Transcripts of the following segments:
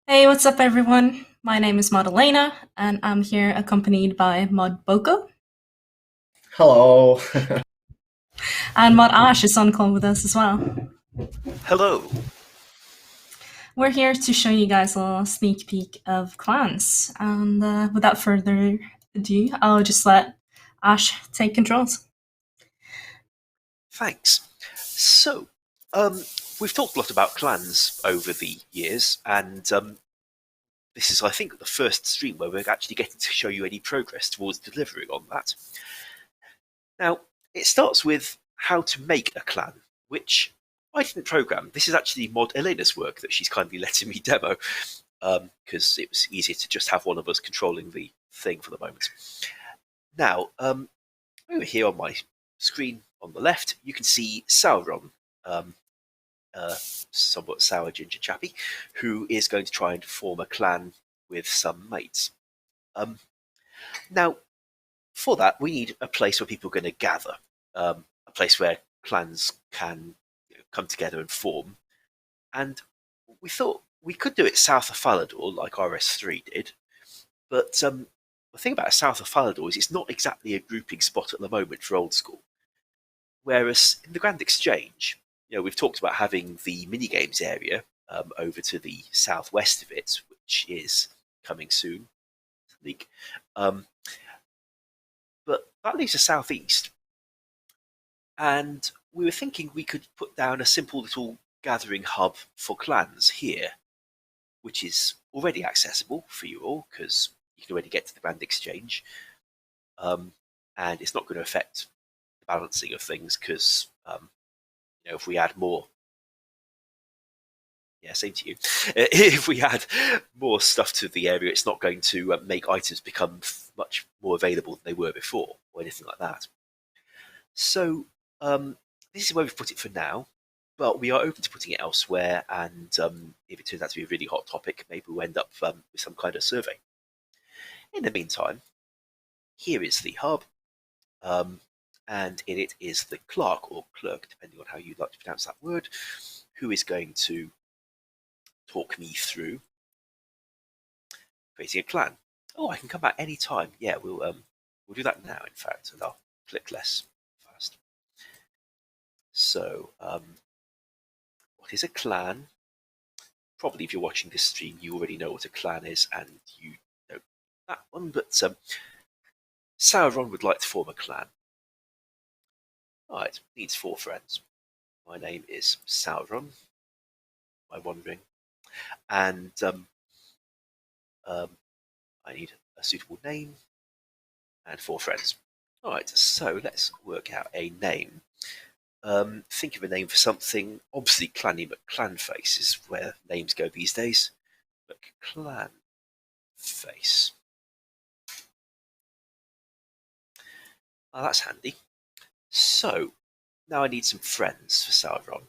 Hey, what's up, everyone? My name is Mod Elena, and I'm here accompanied by Mod Boko, Hello. and Mod Ash is on call with us as well. Hello. We're here to show you guys a little sneak peek of clans, and without further ado, I'll just let Ash take controls. Thanks. So, we've talked a lot about clans over the years, and this is, I think, the first stream where we're actually getting to show you any progress towards delivering on that. Now, it starts with how to make a clan, which I didn't program. This is actually Mod Elena's work that she's kindly letting me demo, because it was easier to just have one of us controlling the thing for the moment. Now, over here on my screen on the left, you can see Sauron, um, somewhat sour ginger chappy, who is going to try and form a clan with some mates. Now, for that, we need a place where people are going to gather, a place where clans can come together and form. And we thought we could do it south of Falador, like RS3 did, but the thing about south of Falador is it's not exactly a grouping spot at the moment for old school. Whereas in the Grand Exchange, we've talked about having the mini games area over to the southwest of it, which is coming soon. League. But that leaves the southeast. And we were thinking we could put down a simple little gathering hub for clans here, which is already accessible for you all because you can already get to the Grand Exchange. And it's not going to affect the balancing of things because if we add more, yeah, same to you. If we add more stuff to the area, it's not going to make items become much more available than they were before or anything like that. So this is where we've put it for now, but we are open to putting it elsewhere. And if it turns out to be a really hot topic, maybe we'll end up with some kind of survey. In the meantime, here is the hub. And in it is the clerk or clerk, depending on how you'd like to pronounce that word, who is going to talk me through creating a clan. Oh, I can come back any time. Yeah, we'll do that now. In fact, and I'll click less fast. So, what is a clan? Probably, if you're watching this stream, you already know what a clan is, and you know that one. But Sauron would like to form a clan. Right, needs 4 friends. My name is Sauron. I'm wandering, and I need a suitable name and 4 friends. All right, so let's work out a name. Think of a name for something. Obviously, Clanny McClanface is where names go these days. McClanface. Oh, that's handy. So now I need some friends for Sauron,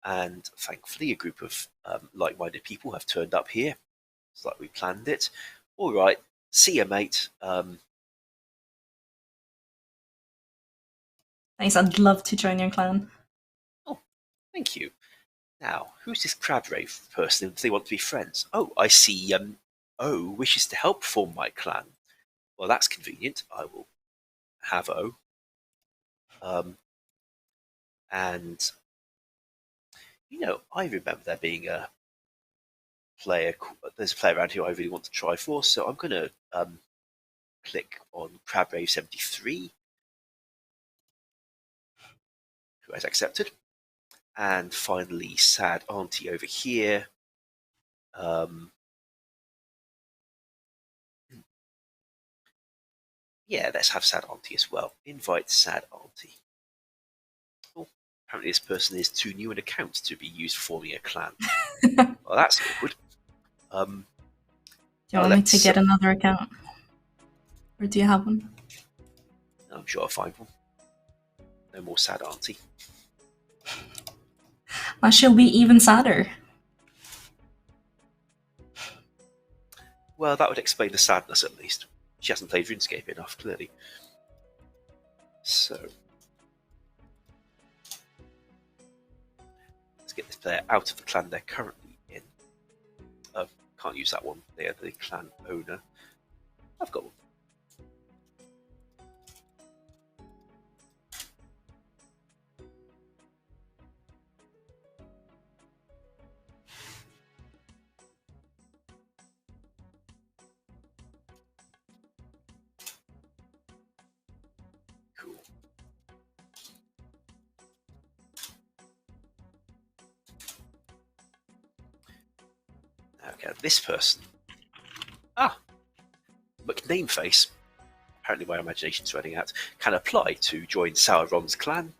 and thankfully, a group of like-minded people have turned up here. It's like we planned it. All right, see you, mate. Thanks, I'd love to join your clan. Oh, thank you. Now, who's this Crabgrave person if they want to be friends? Oh, I see. O wishes to help form my clan. Well, that's convenient. I will have O. And I remember there being a player. There's a player around here I really want to try for, so I'm going to click on Crabgrave73, who has accepted, and finally Sad Auntie over here. Yeah, let's have Sad Auntie as well. Invite Sad Auntie. Oh, apparently this person is too new an account to be used for forming a clan. Well, that's awkward. Do you want me to get another account? Or do you have one? I'm sure I'll find one. No more Sad Auntie. Well, she'll be even sadder. Well, that would explain the sadness at least. She hasn't played RuneScape enough, clearly. So, let's get this player out of the clan they're currently in. can't use that one. They are the clan owner. I've got one. Cool. Okay, this person. McNameface, apparently my imagination's running out, can apply to join Sauron's clan,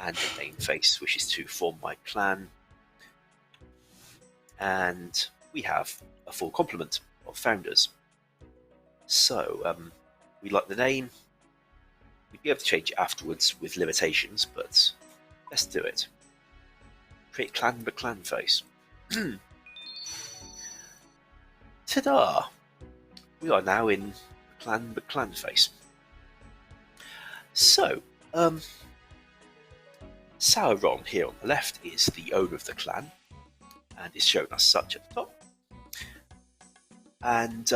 and McNameface wishes to form my clan. And we have a full complement of founders. So, we like the name. We'd be able to change it afterwards with limitations, but let's do it. Create clan McClanface. Ta-da! We are now in clan McClanface. So, Sauron here on the left is the owner of the clan, and is shown as such at the top. And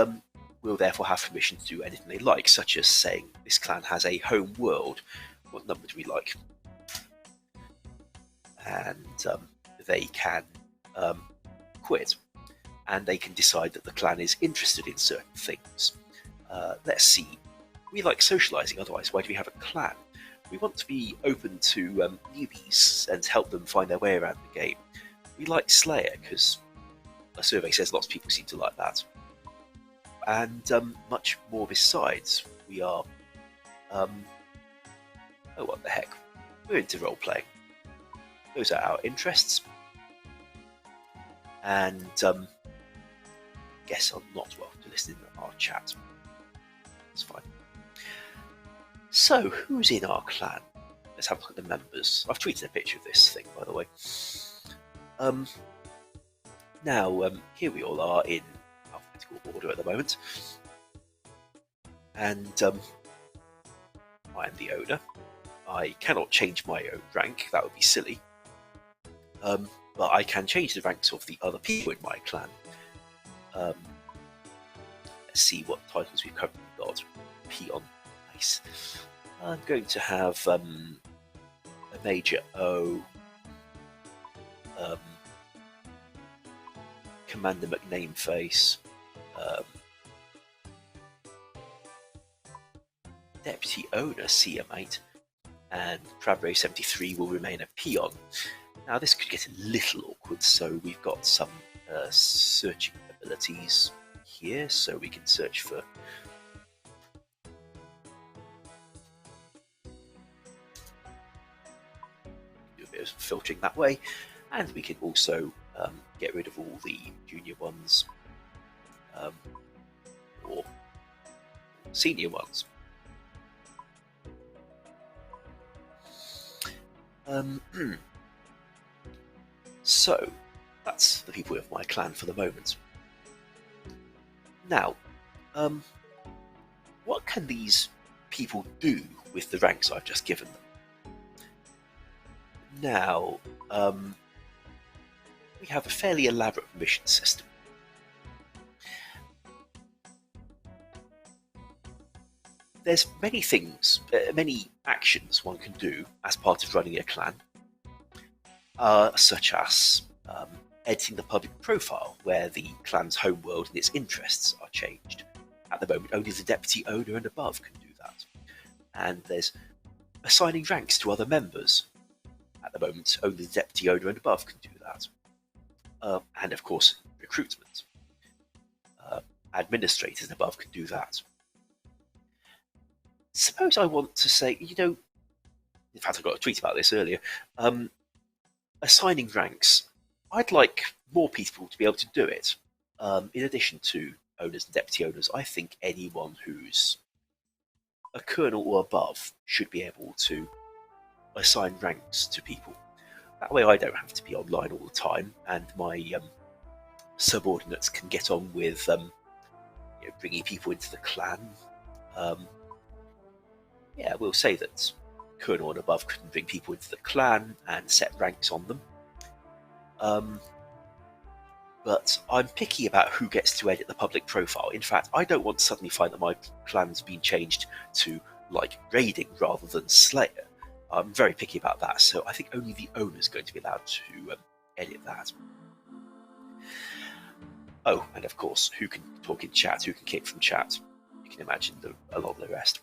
will therefore have permission to do anything they like, such as saying this clan has a home world. What number do we like? And they can quit, and they can decide that the clan is interested in certain things. Let's see. We like socializing, otherwise why do we have a clan? We want to be open to newbies and help them find their way around the game. We like Slayer because a survey says lots of people seem to like that. And much more besides. We are, oh what the heck, we're into role-playing. Those are our interests. And guess I'm not welcome to listen in our chat. It's fine. So, who's in our clan? Let's have a look at the members. I've tweeted a picture of this thing, by the way. Now, here we all are in alphabetical order at the moment. And I am the owner. I cannot change my own rank, that would be silly. But I can change the ranks of the other people in my clan. Let's see what titles we've currently got. Peon, nice. I'm going to have a Major O, Commander McNameface, Deputy Owner Seamate, and Crabray73 will remain a peon. Now this could get a little awkward, so we've got some searching abilities here, so we can search for do a bit of filtering that way, and we can also get rid of all the junior ones or senior ones. So that's the people of my clan for the moment. Now, what can these people do with the ranks I've just given them? Now, we have a fairly elaborate permission system. There's many things, many actions one can do as part of running a clan, such as editing the public profile, where the clan's homeworld and its interests are changed. At the moment, only the deputy owner and above can do that. And there's assigning ranks to other members. At the moment, only the deputy owner and above can do that. And of course, recruitment. Administrators and above can do that. Suppose I want to say, you know, in fact I got a tweet about this earlier, assigning ranks. I'd like more people to be able to do it. In addition to owners and deputy owners, I think anyone who's a colonel or above should be able to assign ranks to people. That way I don't have to be online all the time, and my subordinates can get on with bringing people into the clan. Yeah, we'll say that colonel and above can bring people into the clan and set ranks on them. but I'm picky about who gets to edit the public profile. In fact, I don't want to suddenly find that my clan's been changed to like raiding rather than Slayer. I'm very picky about that, so I think only the owner is going to be allowed to edit that. Oh, and of course, who can talk in chat, who can kick from chat. You can imagine a lot of the rest.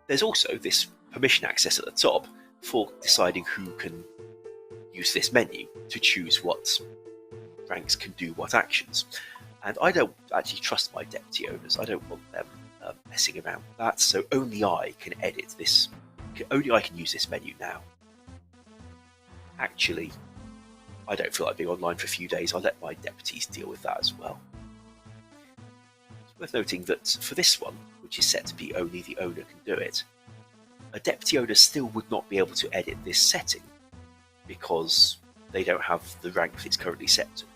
There's also this permission access at the top for deciding who can use this menu to choose what ranks can do what actions. And I don't actually trust my deputy owners. I don't want them messing around with that, so only I can edit this. Only I can use this menu now. Actually, I don't feel like being online for a few days. I'll let my deputies deal with that as well. It's worth noting that for this one, which is set to be only the owner can do it, a deputy owner still would not be able to edit this setting because they don't have the rank that it's currently set to.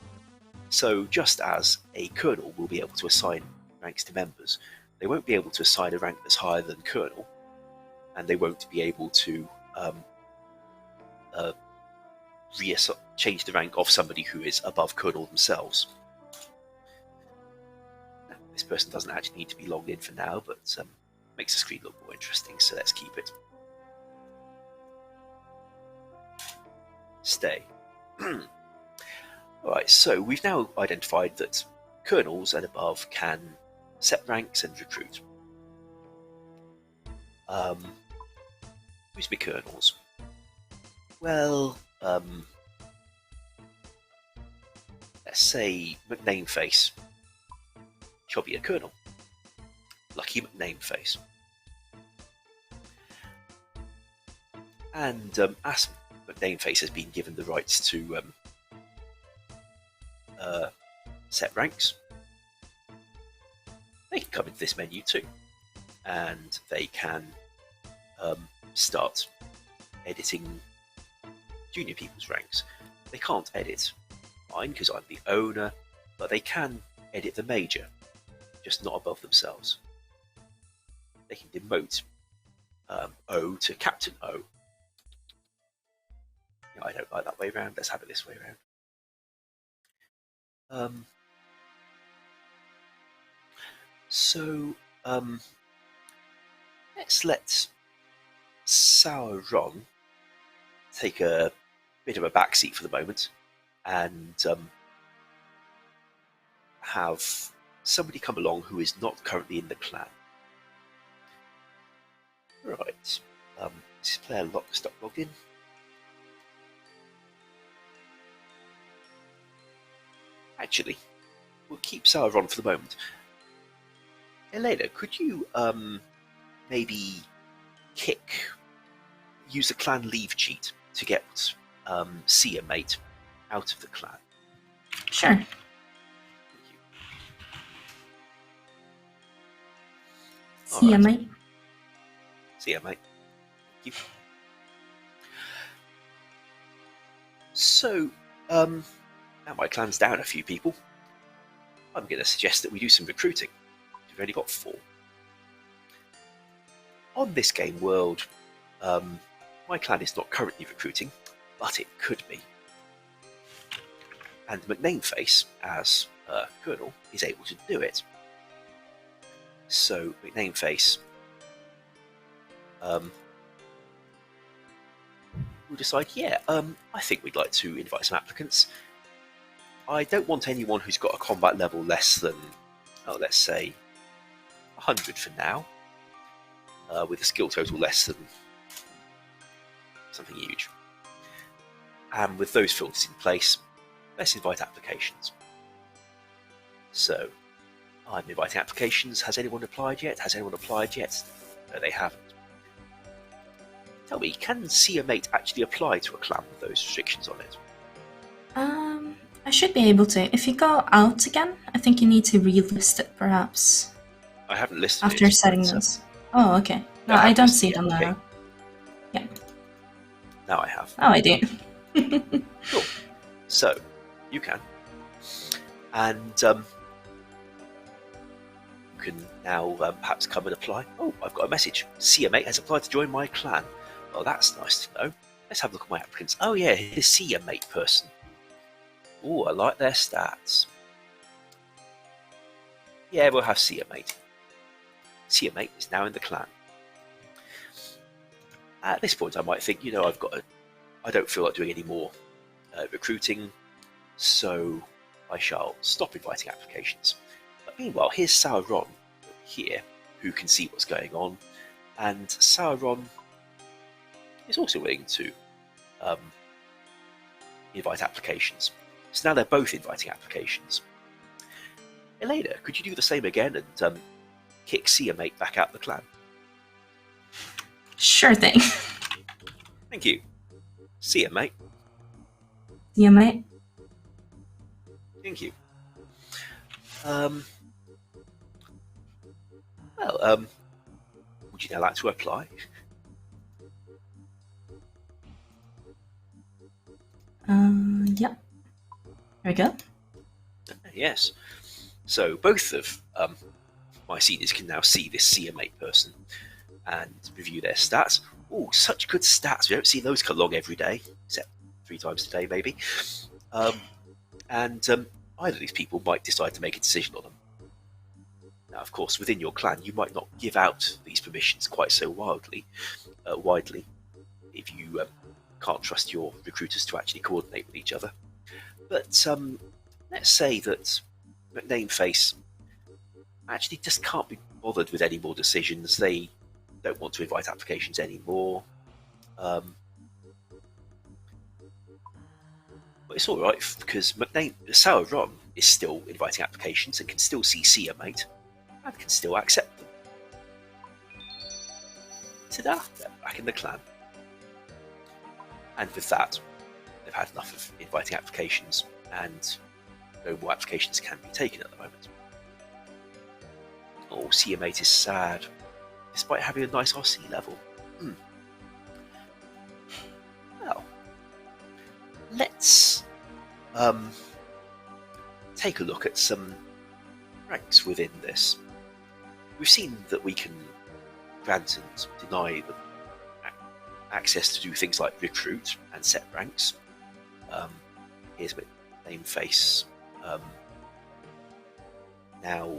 So just as a colonel will be able to assign ranks to members, they won't be able to assign a rank that's higher than colonel, and they won't be able to change the rank of somebody who is above colonel themselves. Now, this person doesn't actually need to be logged in for now, but makes the screen look more interesting, so let's keep it. Stay. Alright, so we've now identified that colonels and above can set ranks and recruit. Who's be colonels? Well, let's say McNameface. She'll be a colonel. Lucky McNameface. And as McNameface has been given the rights to set ranks, they can come into this menu too, and they can start editing junior people's ranks. They can't edit mine because I'm the owner, but they can edit the major, just not above themselves. They can demote O to Captain O. No, I don't like that way around. Let's have it this way around. Let's let Sauron take a bit of a backseat for the moment and have somebody come along who is not currently in the clan. Right, this player stop logged in. Actually, we'll keep Sauron for the moment. Elena, could you maybe use the clan leave cheat to get see a mate out of the clan? Sure. Thank you. See ya, Alright. mate. See ya, mate. Thank you. So, now my clan's down a few people, I'm going to suggest that we do some recruiting. We've only got 4. On this game world, my clan is not currently recruiting, but it could be. And McNameface, as Colonel, is able to do it. So McNameface will decide, yeah, I think we'd like to invite some applicants. I don't want anyone who's got a combat level less than, let's say, 100 for now, with a skill total less than something huge. And with those filters in place, let's invite applications. So, I'm inviting applications. Has anyone applied yet? Has anyone applied yet? No, they haven't. Tell me, can see a mate actually apply to a clan with those restrictions on it? I should be able to. If you go out again, I think you need to relist it, perhaps. I haven't listed after it. setting this. Oh, okay. No, I don't see it on okay. the... Yeah. Now I have. Oh, I do. Cool. So, you can. And you can now perhaps come and apply. Oh, I've got a message. See a mate has applied to join my clan. Well, that's nice to know. let's have a look at my applicants. Oh yeah, here's see your mate person. Oh, I like their stats. Yeah, we'll have see your mate. See your mate is now in the clan. At this point, I might think, you know, I don't feel like doing any more recruiting, so I shall stop inviting applications. But meanwhile, here's Sauron here, who can see what's going on, and Sauron is also willing to invite applications. So now they're both inviting applications. Elena, could you do the same again and kick See Your Mate back out the clan? Sure thing. Thank you. See ya, mate. See ya, mate. Thank you. Would you now like to apply? Yeah. There we go. Yes. So both of my seniors can now see this See Your Mate person and review their stats. Oh, such good stats. We don't see those come along every day, except 3 times a day, maybe. Either of these people might decide to make a decision on them. Now, of course, within your clan, you might not give out these permissions quite so widely if you can't trust your recruiters to actually coordinate with each other. But let's say that McNameface actually just can't be bothered with any more decisions. They don't want to invite applications anymore. But it's all right because Sauron is still inviting applications and can still see your mate and can still accept them. Ta-da! They're back in the clan. And with that, they've had enough of inviting applications, and no more applications can be taken at the moment. Oh, see your mate is sad, despite having a nice RC level. Well, let's take a look at some ranks within this. We've seen that we can grant and deny them access to do things like recruit and set ranks. Here's my Nameface now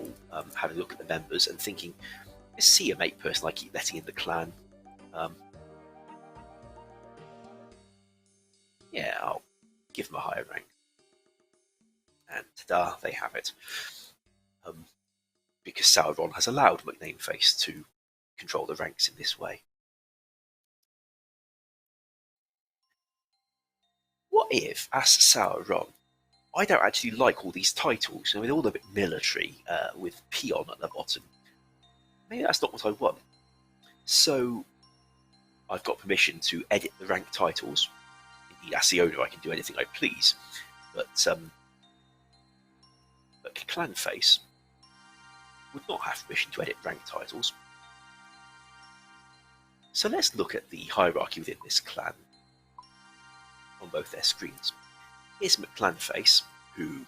having a look at the members and thinking, let's see a mate person I keep letting in the clan. Yeah, I'll give them a higher rank. And ta-da, they have it. Because Sauron has allowed McNameface to control the ranks in this way. What if, as Sauron, I don't actually like all these titles, and with all the bit military, with peon at the bottom? Maybe that's not what I want. So I've got permission to edit the rank titles. Indeed, as the owner, I can do anything I please. But Clanface would not have permission to edit rank titles. So let's look at the hierarchy within this clan on both their screens. Here's McClanface, who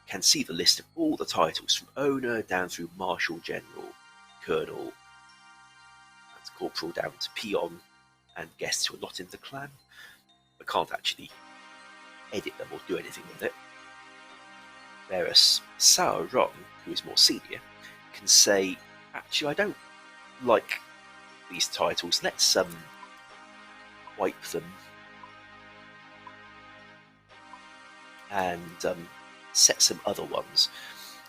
can see the list of all the titles from owner down through marshal, general, colonel, and corporal down to peon and guests who are not in the clan, but can't actually edit them or do anything with it. Whereas Sauron, who is more senior, can say, actually I don't like these titles, let's wipe them and set some other ones.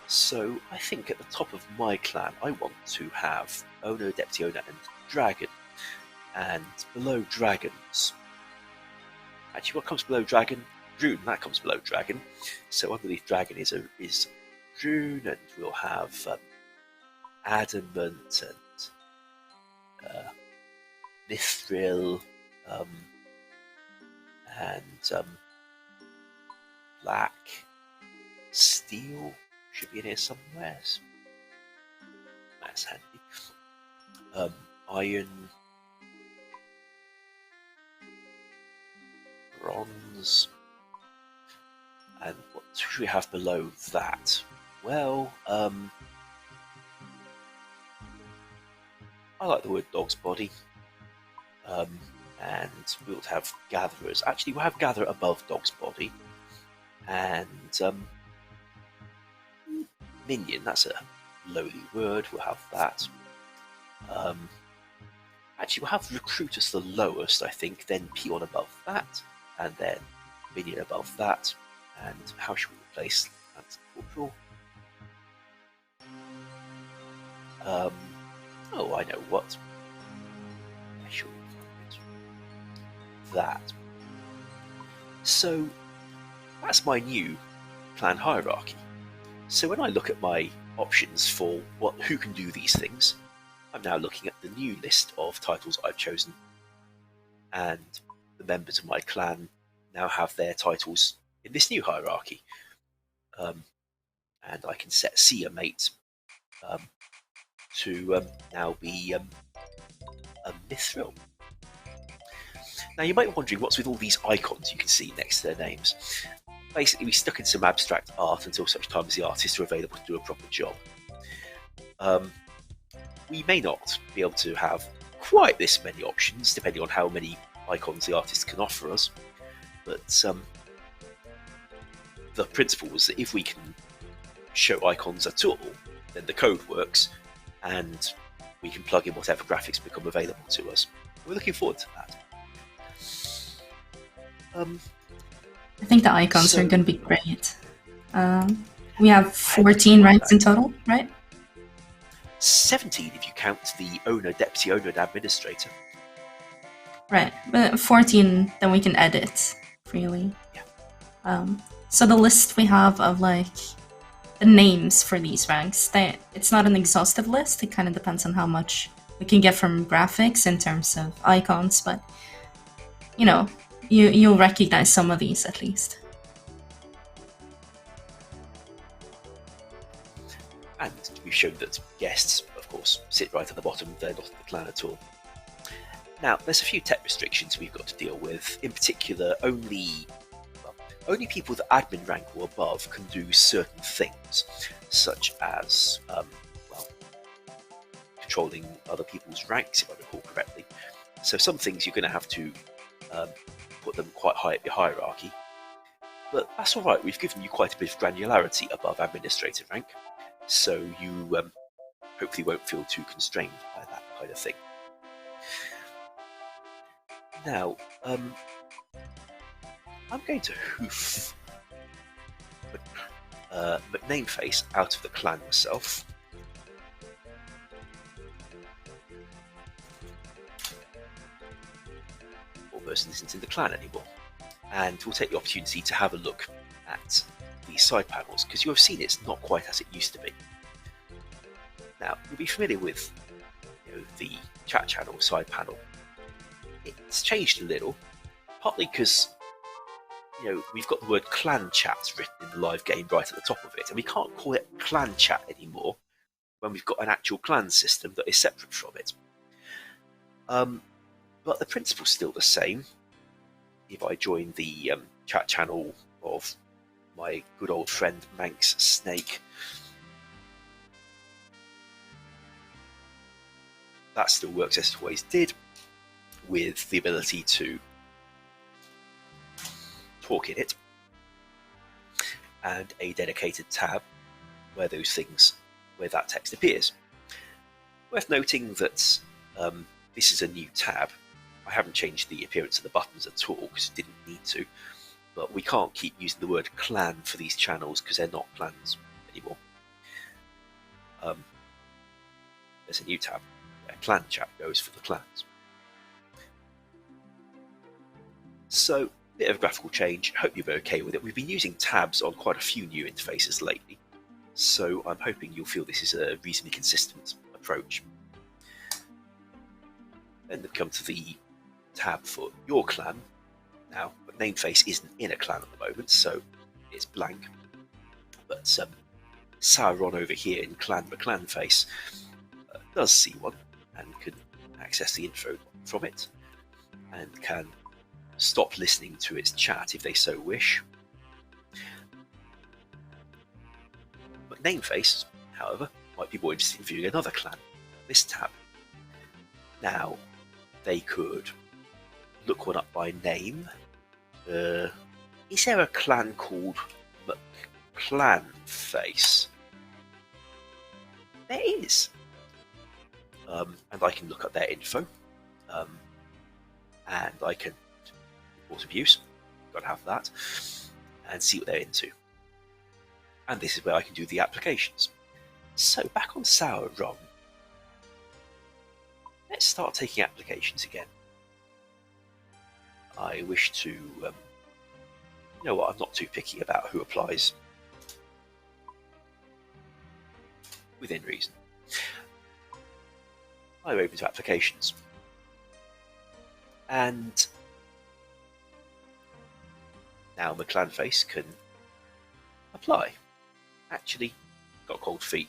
So I think at the top of my clan I want to have owner, deputy owner and dragon, and below dragons, actually what comes below dragon? Rune, that comes below dragon. So underneath dragon is rune, and we'll have adamant and mithril and black steel should be in here somewhere. That's handy. Iron, bronze, and what should we have below that? Well, I like the word dog's body. and we'll have gatherers. Actually, we'll have gatherer above dog's body, and minion. That's a lowly word. We'll have that. Actually, we'll have recruit as the lowest, I think. Then peon above that, and then minion above that. And how should we replace that corporal? Oh, I know what. I should find that. So that's my new clan hierarchy. So when I look at my options for who can do these things, I'm now looking at the new list of titles I've chosen, and the members of my clan now have their titles in this new hierarchy. And I can set seer mate to now be a mithril. Now you might be wondering what's with all these icons you can see next to their names. Basically, we stuck in some abstract art until such time as the artists are available to do a proper job. We may not be able to have quite this many options, depending on how many icons the artist can offer us, but the principle was that if we can show icons at all, then the code works, and we can plug in whatever graphics become available to us. We're looking forward to that. I think the icons are going to be great. We have 14 ranks in total, right? 17 if you count the owner, deputy owner, and administrator. Right, but 14 then we can edit freely. Yeah. So the list we have of like the names for these ranks, it's not an exhaustive list. It kind of depends on how much we can get from graphics in terms of icons, but you know, you'll recognize some of these at least. And we've shown that guests, of course, sit right at the bottom. They're not in the clan at all. Now, there's a few tech restrictions we've got to deal with. In particular, only people with admin rank or above can do certain things, such as controlling other people's ranks, if I recall correctly. So some things you're going to have to put them quite high up your hierarchy. But that's all right. We've given you quite a bit of granularity above administrator rank, so you hopefully won't feel too constrained by that kind of thing. Now, I'm going to hoof McNameface out of the clan myself. Poor person isn't in the clan anymore. And we'll take the opportunity to have a look at these side panels, because you'll have seen it's not quite as it used to be. Now, you'll be familiar with the chat channel side panel. It's changed a little, partly because we've got the word clan chat written in the live game right at the top of it, and we can't call it clan chat anymore when we've got an actual clan system that is separate from it. But the principle's still the same. If I join the chat channel of my good old friend Manx Snake, that still works as it always did, with the ability to talk in it, and a dedicated tab where that text appears. Worth noting that this is a new tab. I haven't changed the appearance of the buttons at all because it didn't need to, but we can't keep using the word clan for these channels because they're not clans anymore. There's a new tab where clan chat goes for the clans. So, bit of a graphical change. Hope you'll be okay with it. We've been using tabs on quite a few new interfaces lately, so I'm hoping you'll feel this is a reasonably consistent approach. Then we come to the tab for your clan. Now, Nameface isn't in a clan at the moment, so it's blank. But Sauron over here in Clan McClanface does see one and can access the info from it, and can stop listening to its chat if they so wish. But Nameface, however, might be more interested in viewing another clan, this tab. Now, they could look one up by name. Is there a clan called Clanface? There is. And I can look up their info. And I can report abuse. Gotta have that. And see what they're into. And this is where I can do the applications. So back on Sour Ron. Let's start taking applications again. I wish to, you know what, I'm not too picky about who applies. Within reason. I'm open to applications. And now McClanface can apply. Actually, got cold feet.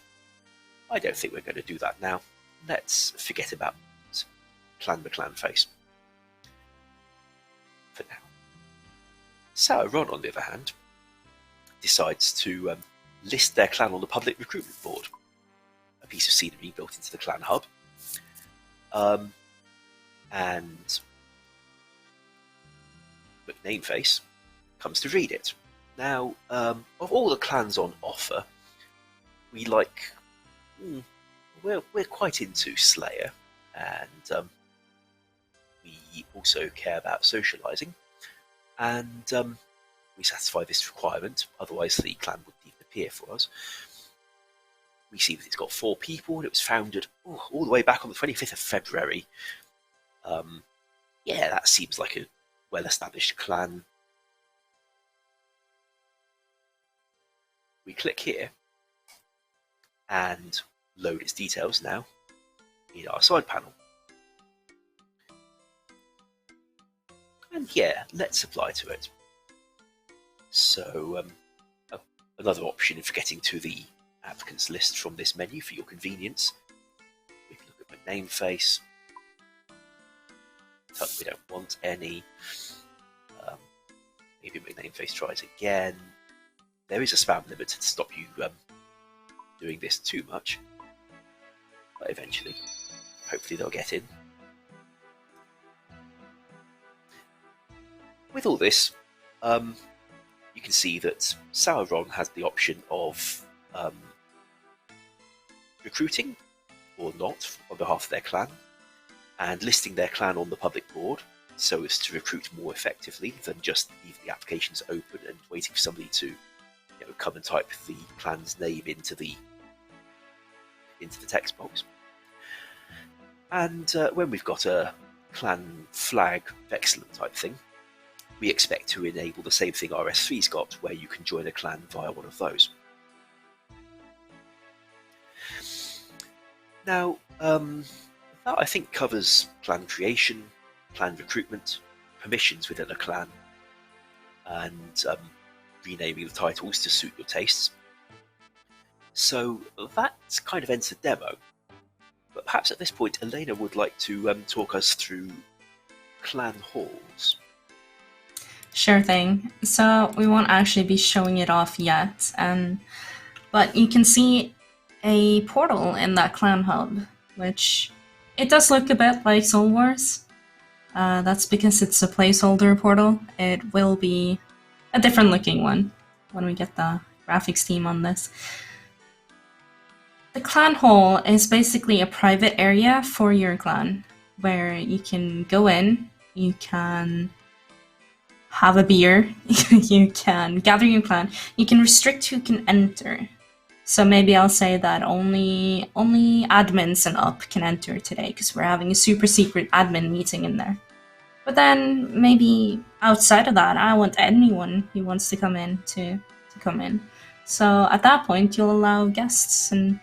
I don't think we're going to do that now. Let's forget about McClanface for now. Sauron, on the other hand, decides to list their clan on the public recruitment board. A piece of scenery built into the clan hub. And McNameface comes to read it. Now, of all the clans on offer, we like... we're quite into Slayer, and we also care about socialising, and we satisfy this requirement, otherwise the clan wouldn't even appear for us. We see that it's got 4 people, and it was founded all the way back on the 25th of February. Yeah, that seems like a well-established clan. We click here and load its details now in our side panel. And yeah, let's apply to it. So another option for getting to the applicants list from this menu for your convenience. We can look at my nameface. Tell them we don't want any. Maybe my nameface tries again. There is a spam limiter to stop you doing this too much. But eventually, hopefully they'll get in. With all this, you can see that Sauron has the option of recruiting or not on behalf of their clan, and listing their clan on the public board so as to recruit more effectively than just leaving the applications open and waiting for somebody to come and type the clan's name into the text box. And when we've got a clan flag of excellent type thing, we expect to enable the same thing RS3's got, where you can join a clan via one of those. Now, that I think covers clan creation, clan recruitment, permissions within a clan, and renaming the titles to suit your tastes. So that kind of ends the demo. But perhaps at this point, Elena would like to talk us through clan halls. Sure thing. So we won't actually be showing it off yet, but you can see a portal in that clan hub, which it does look a bit like Soul Wars. That's because it's a placeholder portal. It will be a different looking one when we get the graphics team on this. The clan hall is basically a private area for your clan where you can go in, you can have a beer, you can gather your clan, you can restrict who can enter. So maybe I'll say that only admins and up can enter today because we're having a super secret admin meeting in there. But then maybe outside of that, I want anyone who wants to come in to come in. So at that point, you'll allow guests, and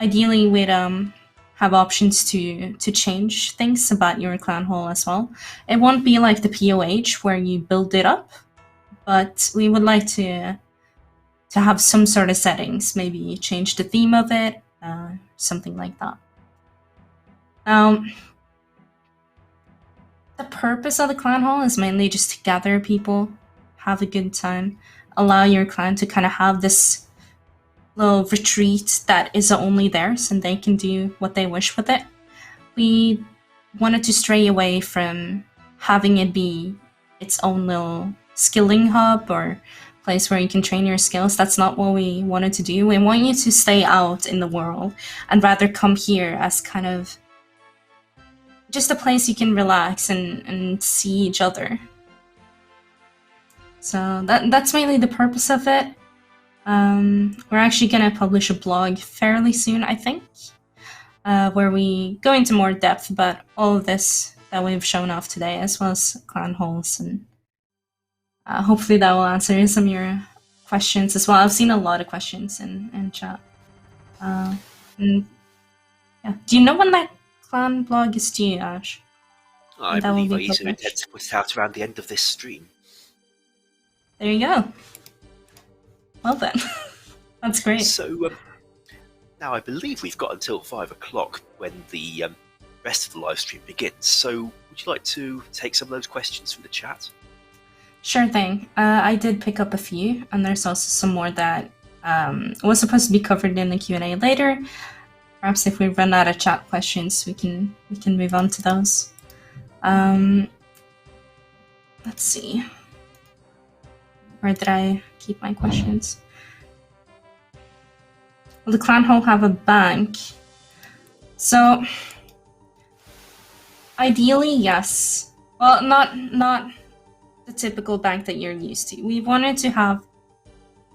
ideally we'd have options to change things about your clan hall as well. It won't be like the POH where you build it up, but we would like to have some sort of settings, maybe change the theme of it, something like that. The purpose of the clan hall is mainly just to gather people, have a good time, allow your clan to kind of have this little retreat that is only theirs and they can do what they wish with it. We wanted to stray away from having it be its own little skilling hub or place where you can train your skills. That's not what we wanted to do. We want you to stay out in the world and rather come here as kind of just a place you can relax and see each other. So that's mainly the purpose of it. We're actually going to publish a blog fairly soon, I think, where we go into more depth about all of this that we've shown off today, as well as clan holes, and hopefully that will answer some of your questions as well. I've seen a lot of questions in chat. And yeah, do you know when that clan blog is due, Ash? I believe I either intend to put it out around the end of this stream. There you go. Well then, that's great. So now I believe we've got until 5 o'clock when the rest of the live stream begins. So would you like to take some of those questions from the chat? Sure thing. I did pick up a few, and there's also some more that was supposed to be covered in the Q&A later. Perhaps if we run out of chat questions, we can move on to those. Let's see. Where did I keep my questions? Will the clan hall have a bank? So, ideally, yes. Well, not the typical bank that you're used to. We wanted to have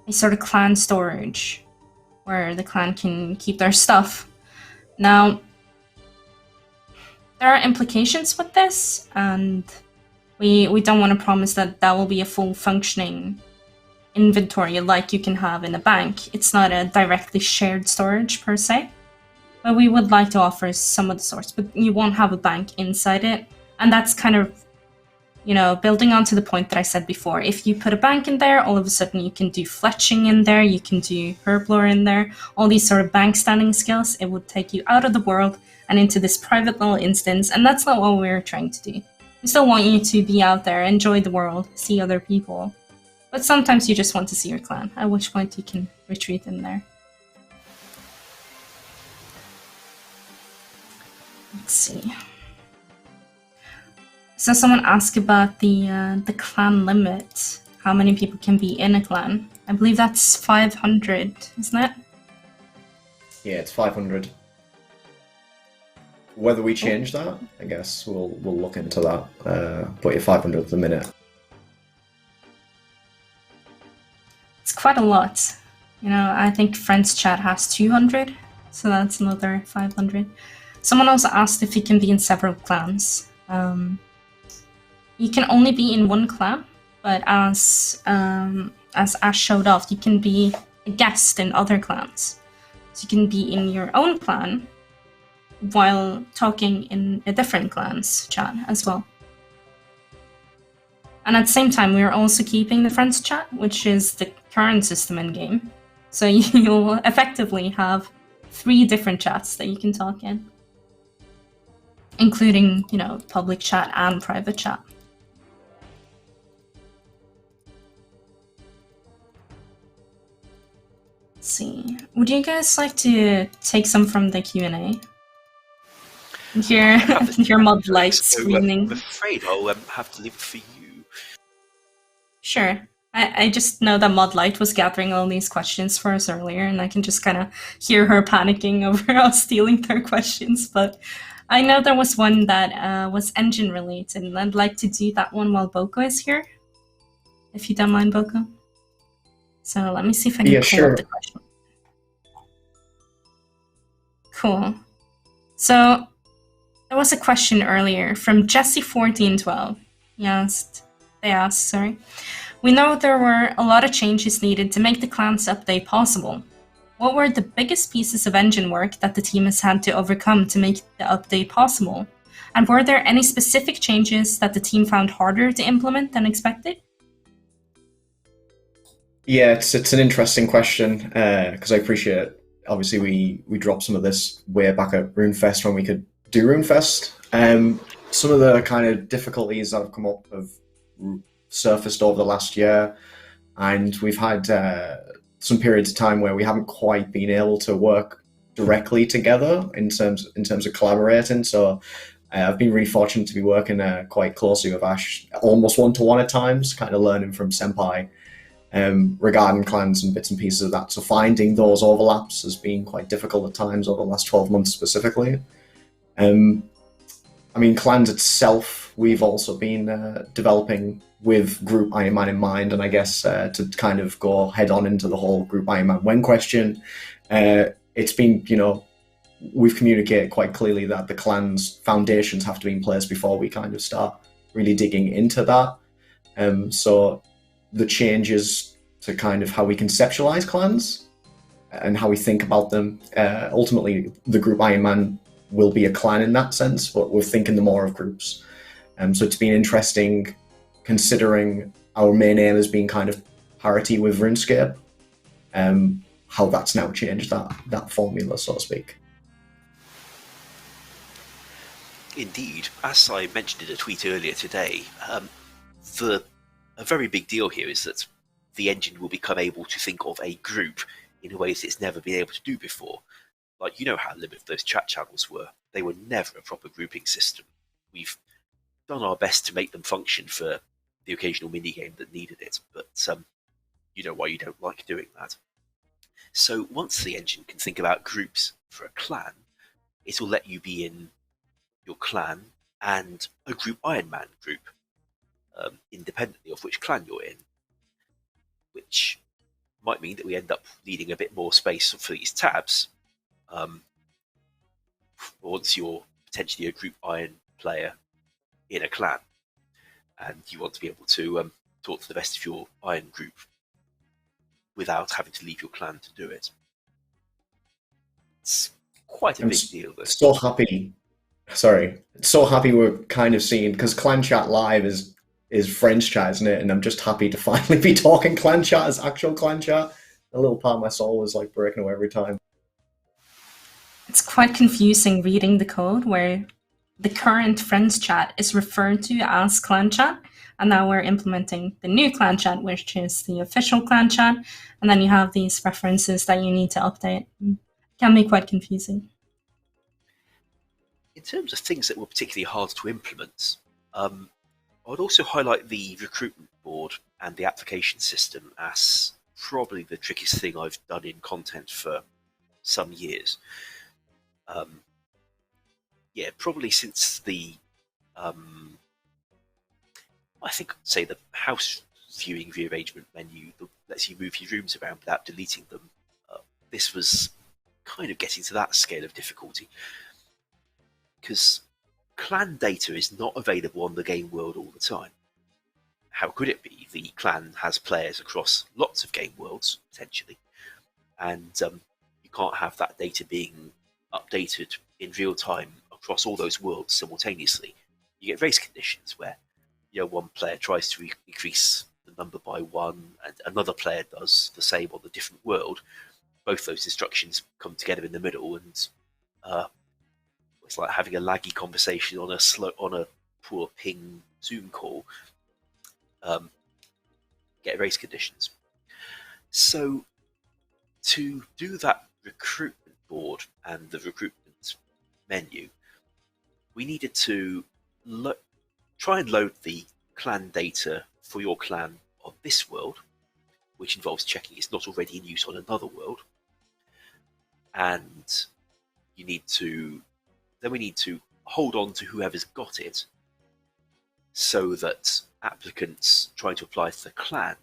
a sort of clan storage where the clan can keep their stuff. Now, there are implications with this, and we don't want to promise that will be a full functioning inventory like you can have in a bank. It's not a directly shared storage per se, but we would like to offer some of the sorts, but you won't have a bank inside it. And that's kind of, building on to the point that I said before. If you put a bank in there, all of a sudden you can do fletching in there, you can do herblore in there, all these sort of bank standing skills. It would take you out of the world and into this private little instance, and that's not what we're trying to do. We still want you to be out there, enjoy the world, see other people. But sometimes you just want to see your clan, at which point you can retreat in there. Let's see. So someone asked about the clan limit. How many people can be in a clan? I believe that's 500, isn't it? Yeah, it's 500. Whether we change that, I guess we'll look into that. But you're 500 at the minute. It's quite a lot. I think Friends Chat has 200, so that's another 500. Someone also asked if you can be in several clans. You can only be in one clan, but as Ash showed off, you can be a guest in other clans. So you can be in your own clan while talking in a different clan's chat as well. And at the same time, we are also keeping the Friends Chat, which is the current system in-game. So you'll effectively have 3 different chats that you can talk in, including, public chat and private chat. Let's see. Would you guys like to take some from the Q&A? Your Mod Light screaming. I'm afraid I'll have to leave it for you. Sure. I just know that Mod Light was gathering all these questions for us earlier, and I can just kind of hear her panicking over us stealing their questions. But I know there was one that was engine related, and I'd like to do that one while Boko is here, if you don't mind, Boko. So let me see if I can pull up the question. Cool. So there was a question earlier from Jesse1412. They asked, we know there were a lot of changes needed to make the clan's update possible. What were the biggest pieces of engine work that the team has had to overcome to make the update possible? And were there any specific changes that the team found harder to implement than expected? Yeah, it's an interesting question, because I appreciate, obviously, we dropped some of this way back at RuneFest when we could do RuneFest. Some of the kind of difficulties that have come up have surfaced over the last year, and we've had some periods of time where we haven't quite been able to work directly together in terms of collaborating. So I've been really fortunate to be working quite closely with Ash, almost one-to-one at times, kind of learning from Senpai regarding clans and bits and pieces of that. So finding those overlaps has been quite difficult at times over the last 12 months specifically. I mean, clans itself, we've also been developing with Group Ironman in mind, and I guess to kind of go head on into the whole Group Ironman when question, it's been, we've communicated quite clearly that the clan's foundations have to be in place before we kind of start really digging into that. So the changes to kind of how we conceptualize clans and how we think about them, ultimately the Group Ironman will be a clan in that sense, but we're thinking the more of groups. So it's been interesting considering our main aim as being kind of parity with RuneScape, how that's now changed that formula, so to speak. Indeed, as I mentioned in a tweet earlier today, a very big deal here is that the engine will become able to think of a group in ways it's never been able to do before. Like, you know how limited those chat channels were. They were never a proper grouping system. We've done our best to make them function for the occasional minigame that needed it, but you know why you don't like doing that. So once the engine can think about groups for a clan, it will let you be in your clan and a group Ironman group, independently of which clan you're in, which might mean that we end up needing a bit more space for these tabs. Once you're potentially a group Iron player in a clan, and you want to be able to talk to the rest of your Iron group without having to leave your clan to do it. It's quite a big deal. So happy we're kind of seeing, because clan chat live is friends chat, isn't it? And I'm just happy to finally be talking clan chat as actual clan chat. A little part of my soul was like breaking away every time. It's quite confusing reading the code where the current friends chat is referred to as clan chat, and now we're implementing the new clan chat, which is the official clan chat, and then you have these references that you need to update. It can be quite confusing. In terms of things that were particularly hard to implement, I would also highlight the recruitment board and the application system as probably the trickiest thing I've done in content for some years. Yeah, probably since the, I think, say, the house viewing rearrangement menu that lets you move your rooms around without deleting them. This was kind of getting to that scale of difficulty, because clan data is not available on the game world all the time. How could it be? The clan has players across lots of game worlds, potentially, and you can't have that data being updated in real time across all those worlds simultaneously. You get race conditions where one player tries to increase the number by 1 and another player does the same on a different world. Both those instructions come together in the middle, and it's like having a laggy conversation on a poor ping Zoom call. Get race conditions. So to do that recruitment board and the recruitment menu, we needed to try and load the clan data for your clan on this world, which involves checking it's not already in use on another world. And we need to hold on to whoever's got it, so that applicants trying to apply to the clan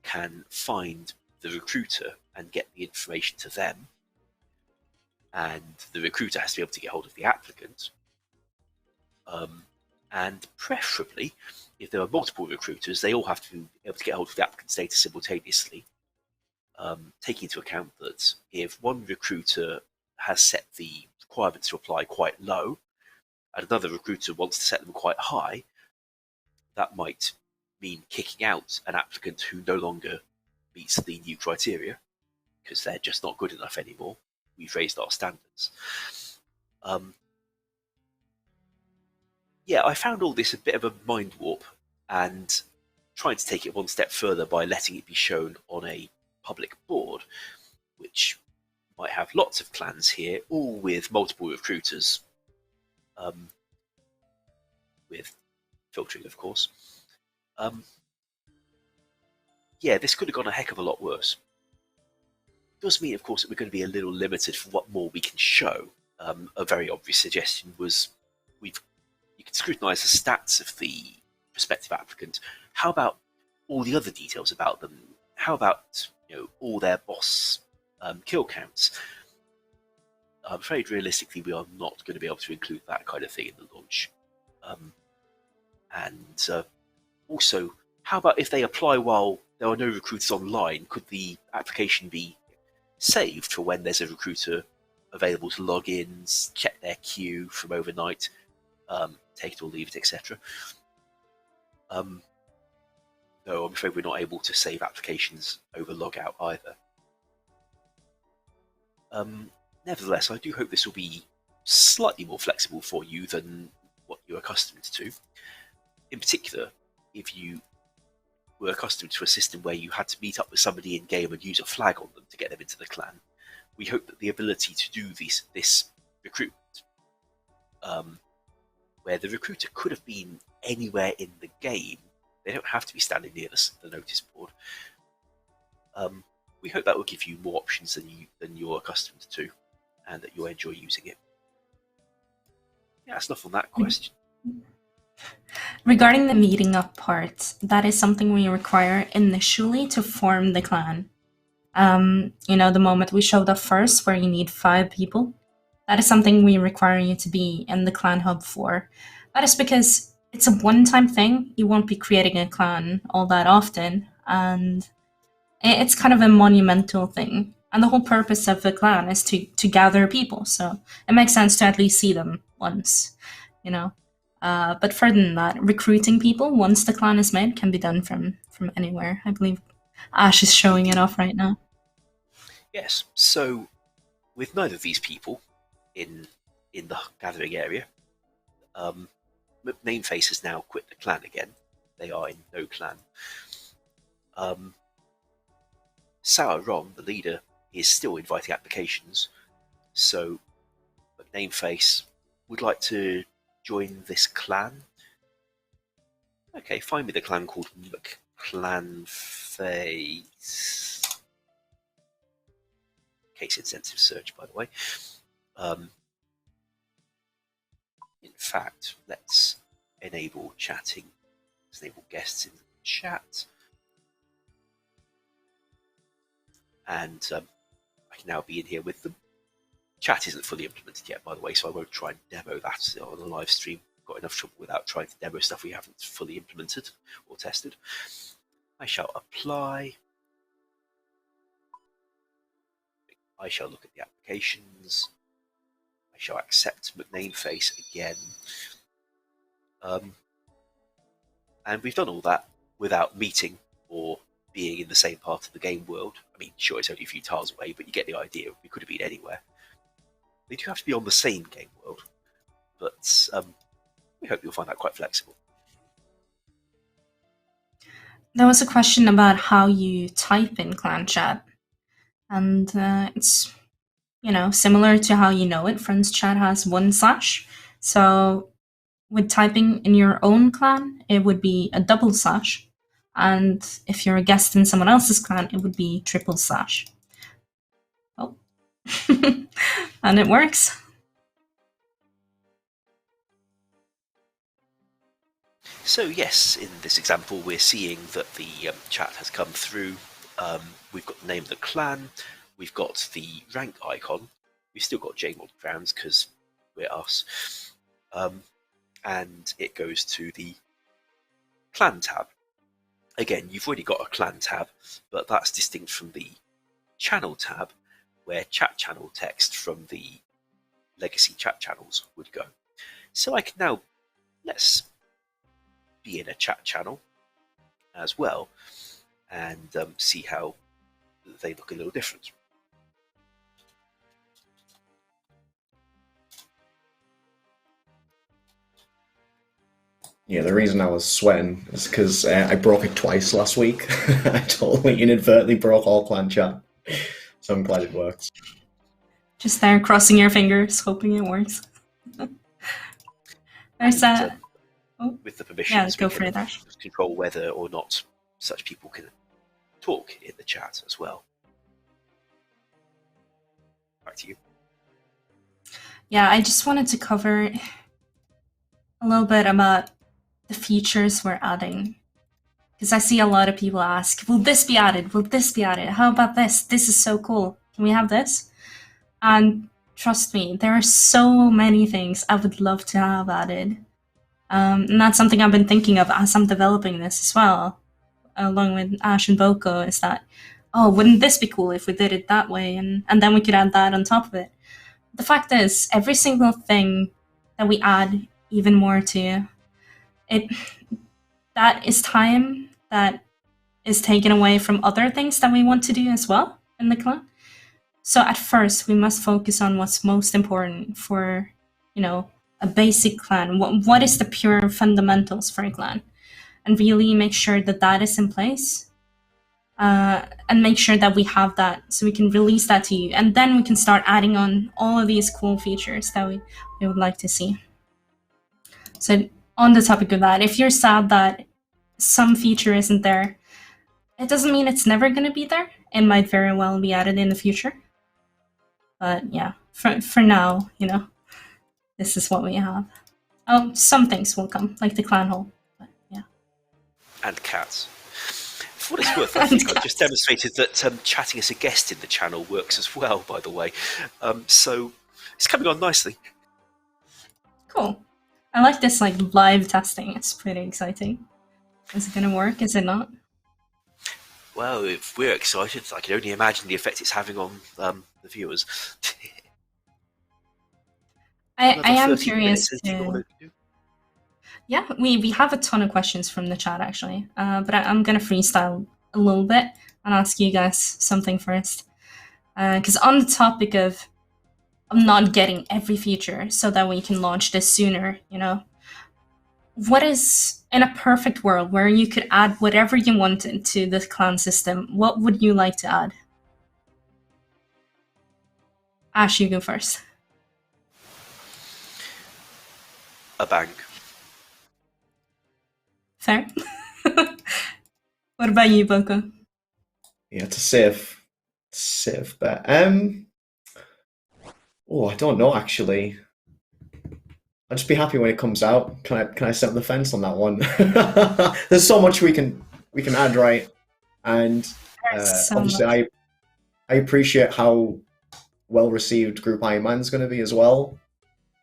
can find the recruiter and get the information to them, and the recruiter has to be able to get hold of the applicant. And preferably, if there are multiple recruiters, they all have to be able to get hold of the applicant's data simultaneously, taking into account that if one recruiter has set the requirements to apply quite low, and another recruiter wants to set them quite high, that might mean kicking out an applicant who no longer meets the new criteria because they're just not good enough anymore. We've raised our standards. Yeah, I found all this a bit of a mind warp, and trying to take it one step further by letting it be shown on a public board, which might have lots of clans here, all with multiple recruiters. with filtering, of course. Yeah, this could have gone a heck of a lot worse. It does mean, of course, that we're going to be a little limited for what more we can show. A very obvious suggestion was you can scrutinise the stats of the prospective applicant. How about all the other details about them? How about all their boss kill counts? I'm afraid realistically we are not going to be able to include that kind of thing in the launch. Also, how about if they apply while there are no recruiters online? Could the application be saved for when there's a recruiter available to log in, check their queue from overnight, take it or leave it, etc.? No, I'm afraid we're not able to save applications over logout either. Nevertheless, I do hope this will be slightly more flexible for you than what you're accustomed to. In particular, if you were accustomed to a system where you had to meet up with somebody in game and use a flag on them to get them into the clan, we hope that the ability to do this recruitment, where the recruiter could have been anywhere in the game, they don't have to be standing near the notice board. We hope that will give you more options than you're accustomed to, and that you'll enjoy using it. Yeah, that's enough on that question. Regarding the meeting up part, that is something we require initially to form the clan. The moment we showed up first, where you need 5 people, that is something we require you to be in the clan hub for. That is because it's a one-time thing. You won't be creating a clan all that often, and it's kind of a monumental thing. And the whole purpose of the clan is to gather people, so it makes sense to at least see them once, But further than that, recruiting people once the clan is made can be done from anywhere. I believe Ash is showing it off right now. Yes, so with neither of these people in the gathering area, Nameface has now quit the clan again. They are in no clan. Sour Ron, the leader, is still inviting applications, so Nameface would like to join this clan. Okay, find me the clan called McClanface. Case insensitive search, by the way. In fact, let's enable chatting. Let's enable guests in the chat. And I can now be in here with them. Chat isn't fully implemented yet, by the way, so I won't try and demo that on the live stream. Got enough trouble without trying to demo stuff we haven't fully implemented or tested. I shall apply. I shall look at the applications. I shall accept McNameface again. And we've done all that without meeting or being in the same part of the game world. I mean, sure, it's only a few tiles away, but you get the idea. We could have been anywhere. They do have to be on the same game world, but we hope you'll find that quite flexible. There was a question about how you type in clan chat, and it's similar to how you know it. Friends chat has 1/, so with typing in your own clan, it would be a /, and if you're a guest in someone else's clan, it would be /. Oh, and it works. So yes, in this example, we're seeing that the chat has come through. We've got the name of the clan. We've got the rank icon. We've still got JMod grounds because we're us. And it goes to the clan tab. Again, you've already got a clan tab, but that's distinct from the channel tab, where chat channel text from the legacy chat channels would go. So I can now, let's be in a chat channel as well and see how they look a little different. Yeah, the reason I was sweating is because I broke it twice last week. I totally inadvertently broke all clan chat, so I'm glad it works. Just there crossing your fingers, hoping it works. There's that. Oh, with the permissions, go we for can it, Ash. control whether or not such people can talk in the chat as well. Back to you. Yeah, I just wanted to cover a little bit about the features we're adding. Because I see a lot of people ask, will this be added? Will this be added? How about this? This is so cool. Can we have this? And trust me, there are so many things I would love to have added. And that's something I've been thinking of as I'm developing this as well, along with Ash and Boko, is that, oh, wouldn't this be cool if we did it that way? And then we could add that on top of it. The fact is, every single thing that we add even more to it, that is time that is taken away from other things that we want to do as well in the clan. So at first, we must focus on what's most important for, a basic clan. What is the pure fundamentals for a clan? And really make sure that that is in place. And make sure that we have that so we can release that to you. And then we can start adding on all of these cool features that we would like to see. So on the topic of that, if you're sad that some feature isn't there, it doesn't mean it's never going to be there. It might very well be added in the future. But yeah, for now, this is what we have. Oh, some things will come, like the clan hall. But yeah. And cats. For what it's worth, I think I've just demonstrated that chatting as a guest in the channel works as well, by the way. So it's coming on nicely. Cool. I like this live testing. It's pretty exciting. Is it going to work? Is it not? Well, if we're excited, I can only imagine the effect it's having on the viewers. I am curious. Yeah, we have a ton of questions from the chat actually, but I'm gonna freestyle a little bit and ask you guys something first. Because on the topic of not getting every feature so that we can launch this sooner, what is, in a perfect world where you could add whatever you wanted to the clan system, what would you like to add? Ash, you go first. A bank. Fair. What about you, Boko? Yeah, it's a safe bet. Oh, I don't know actually. I'll just be happy when it comes out. Can I sit on the fence on that one? There's so much we can add, right? And obviously, I appreciate how well received Group Ironman is going to be as well.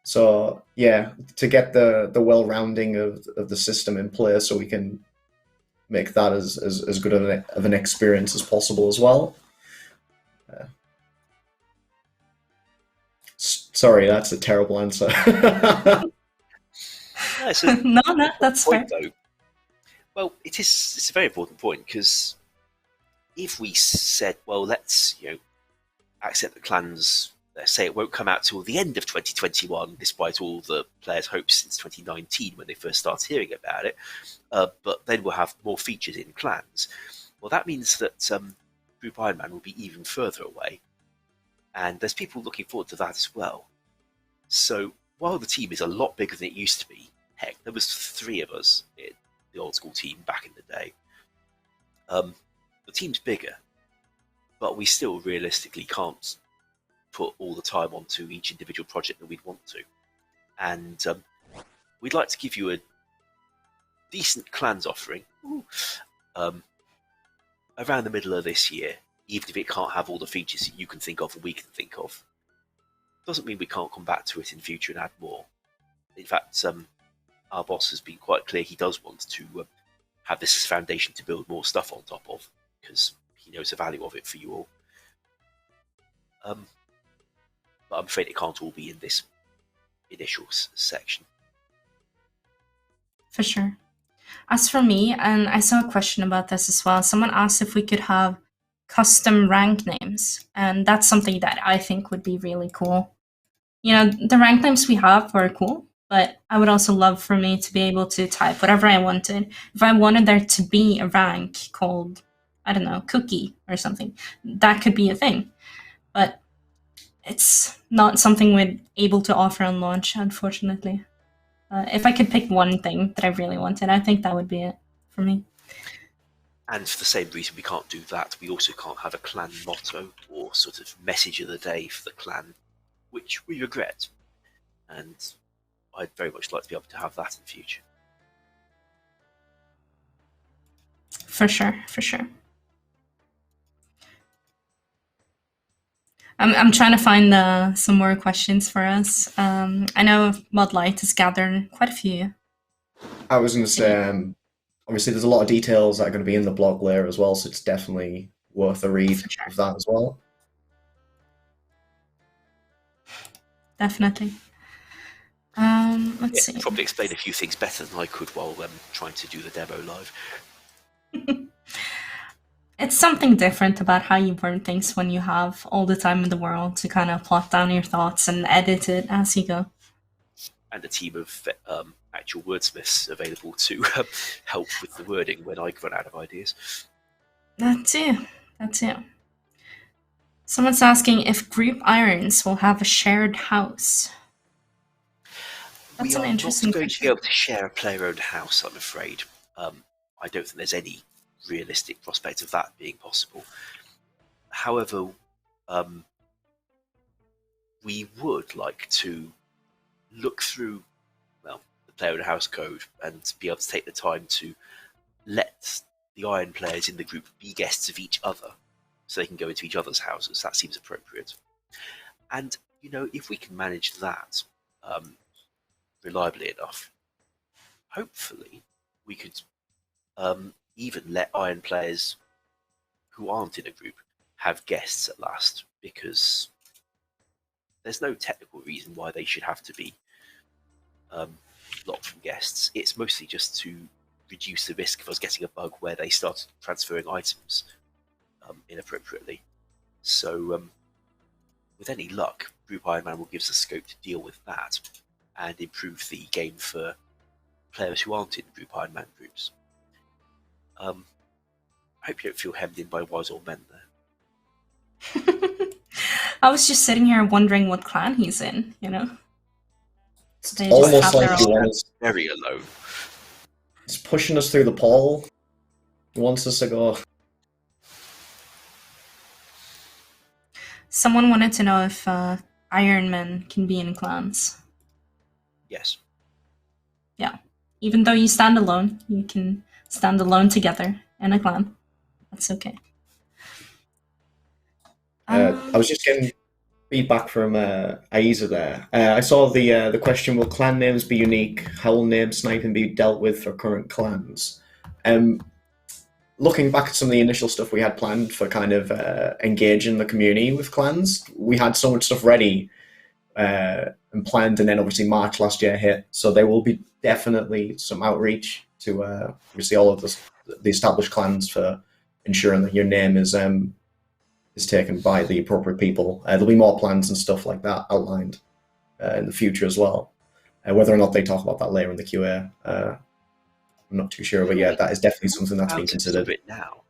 So yeah, to get the well rounding of the system in place, so we can make that as good of an experience as possible as well. Sorry, that's a terrible answer. No, that's fair. Though. Well, it's a very important point, because if we said, well, let's accept the clans, let's say it won't come out till the end of 2021, despite all the players' hopes since 2019 when they first started hearing about it, but then we'll have more features in clans. Well, that means that Group Ironman will be even further away, and there's people looking forward to that as well. So while the team is a lot bigger than it used to be, heck, there was 3 of us in the old school team back in the day. The team's bigger, but we still realistically can't put all the time onto each individual project that we'd want to. And we'd like to give you a decent clans offering around the middle of this year, even if it can't have all the features that you can think of and we can think of. Doesn't mean we can't come back to it in the future and add more. In fact, our boss has been quite clear he does want to have this as foundation to build more stuff on top of, because he knows the value of it for you all. But I'm afraid it can't all be in this initial section. For sure. As for me, and I saw a question about this as well, someone asked if we could have custom rank names, and that's something that I think would be really cool. The rank names we have are cool, but I would also love for me to be able to type whatever I wanted. If I wanted there to be a rank called, I don't know, cookie or something, that could be a thing. But it's not something we're able to offer on launch, unfortunately. If I could pick one thing that I really wanted, I think that would be it for me. And for the same reason we can't do that, we also can't have a clan motto or sort of message of the day for the clan, which we regret. And I'd very much like to be able to have that in the future. For sure, for sure. I'm trying to find some more questions for us. I know Mod Light has gathered quite a few. I was going to say, obviously, there's a lot of details that are going to be in the blog layer as well, so it's definitely worth a read For sure. of that as well. Definitely. Let's see. Probably explain a few things better than I could while trying to do the demo live. It's something different about how you word things when you have all the time in the world to kind of plot down your thoughts and edit it as you go. And a team of actual wordsmiths available to help with the wording when I run out of ideas. That too. Someone's asking if group irons will have a shared house. That's an interesting We are not going to be question. able to share a player-owned house, I'm afraid. I don't think there's any realistic prospect of that being possible. However, we would like to look through, well, the player-owned house code and be able to take the time to let the Iron players in the group be guests of each other, so they can go into each other's houses. That seems appropriate. And, you know, if we can manage that reliably enough, hopefully we could even let Iron players who aren't in a group have guests at last, because there's no technical reason why they should have to be locked from guests. It's mostly just to reduce the risk of us getting a bug where they start transferring items inappropriately. So with any luck, Group Ironman will give us a scope to deal with that and improve the game for players who aren't in Group Ironman groups. I hope you don't feel hemmed in by wise old men there. I was just sitting here wondering what clan he's in, you know? It's almost like he wants very alone. It's pushing us through the portal. He wants us to go. Someone wanted to know if ironmen can be in clans. Yes. Yeah. Even though you stand alone, you can stand alone together in a clan. That's okay. I was just getting feedback from Ayiza there. I saw the question: will clan names be unique? How will name sniping be dealt with for current clans? Looking back at some of the initial stuff we had planned for kind of engaging the community with clans, we had so much stuff ready and planned, and then obviously March last year hit. So there will be definitely some outreach to obviously all of the established clans for ensuring that your name is taken by the appropriate people. There'll be more plans and stuff like that outlined in the future as well. Whether or not they talk about that later in the QA, I'm not too sure, but yeah, that is definitely something that's being considered. Now,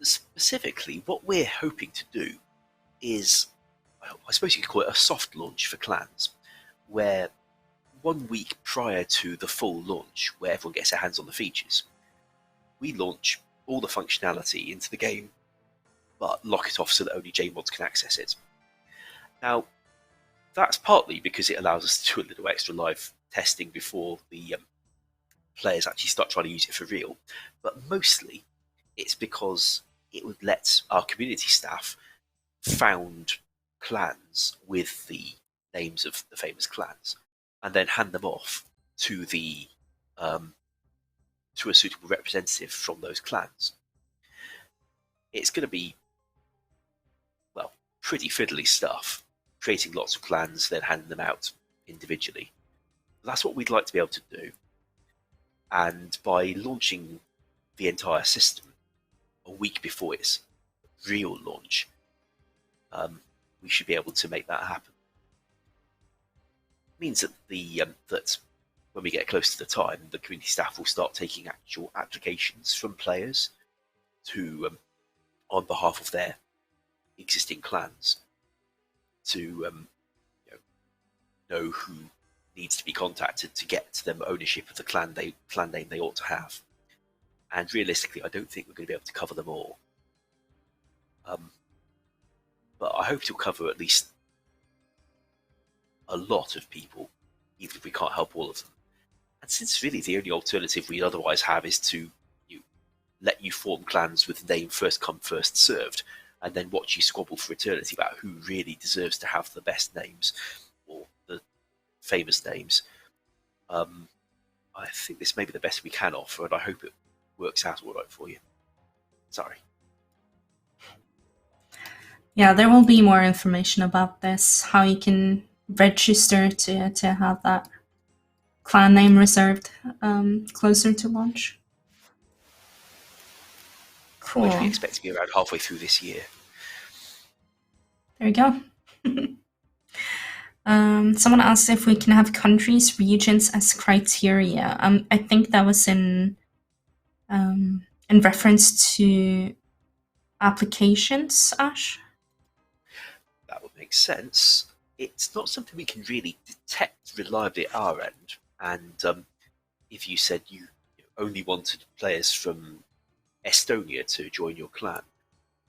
specifically, what we're hoping to do is, I suppose you could call it a soft launch for clans, where 1 week prior to the full launch, where everyone gets their hands on the features, we launch all the functionality into the game, but lock it off so that only JMods can access it. Now, that's partly because it allows us to do a little extra live testing before the players actually start trying to use it for real, but mostly it's because it would let our community staff found clans with the names of the famous clans and then hand them off to the to a suitable representative from those clans. It's going to be, well, pretty fiddly stuff, creating lots of clans, then handing them out individually. That's what we'd like to be able to do. And by launching the entire system a week before its real launch, we should be able to make that happen. It means that that when we get close to the time, the community staff will start taking actual applications from players to, on behalf of their existing clans, to know who needs to be contacted to get them ownership of the clan name they ought to have. And realistically, I don't think we're going to be able to cover them all. But I hope to cover at least a lot of people, even if we can't help all of them. And since really the only alternative we otherwise have is to let you form clans with name first come first served, and then watch you squabble for eternity about who really deserves to have the best names or the famous names, I think this may be the best we can offer, and I hope it works out all right for you. Sorry. Yeah, there will be more information about this, how you can register to have that clan name reserved closer to launch. Cool. Which we expect to be around halfway through this year. There you go. Someone asked if we can have countries, regions as criteria. I think that was in reference to applications, Ash. That would make sense. It's not something we can really detect reliably at our end. And if you said you only wanted players from Estonia to join your clan,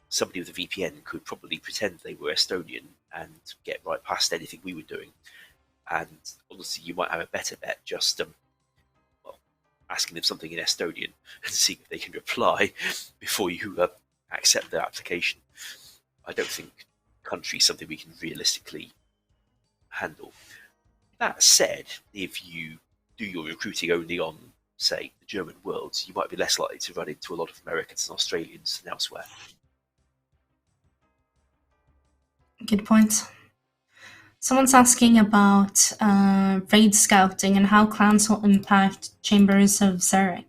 somebody with a VPN could probably pretend they were Estonian and get right past anything we were doing. And honestly, you might have a better bet just asking them something in Estonian and seeing if they can reply before you accept their application. I don't think country is something we can realistically handle. That said, if you do your recruiting only on, say, the German worlds, you might be less likely to run into a lot of Americans and Australians than elsewhere. Good point. Someone's asking about raid scouting and how clans will impact Chambers of Xeric.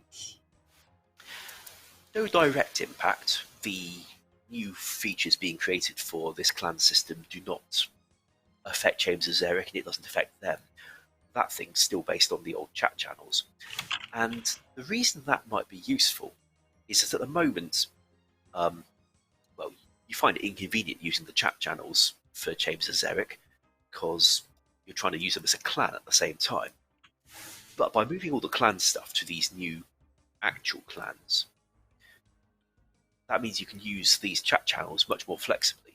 No direct impact. The new features being created for this clan system do not affect Chambers of Xeric, and it doesn't affect them. That thing's still based on the old chat channels. And the reason that might be useful is that at the moment, you find it inconvenient using the chat channels for Chambers of Xeric because you're trying to use them as a clan at the same time. But by moving all the clan stuff to these new actual clans, that means you can use these chat channels much more flexibly.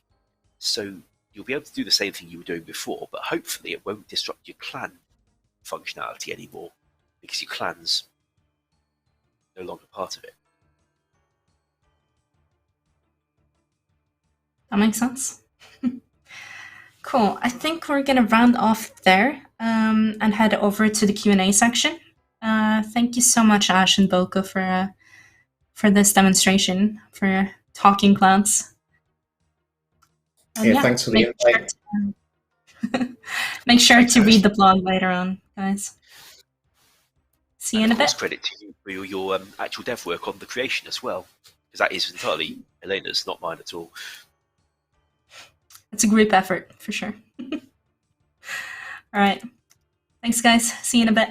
So you'll be able to do the same thing you were doing before, but hopefully it won't disrupt your clan functionality anymore because your clan's no longer part of it. That makes sense. Cool. I think we're gonna round off there and head over to the Q&A section. Thank you so much, Ash and Boko, for this demonstration, for talking clans. Thanks for the invite. Make sure to read the blog later on, guys. See you in a bit. Credit to you for your actual dev work on the creation as well, because that is entirely Elena's, not mine at all. It's a group effort, for sure. All right. Thanks, guys. See you in a bit.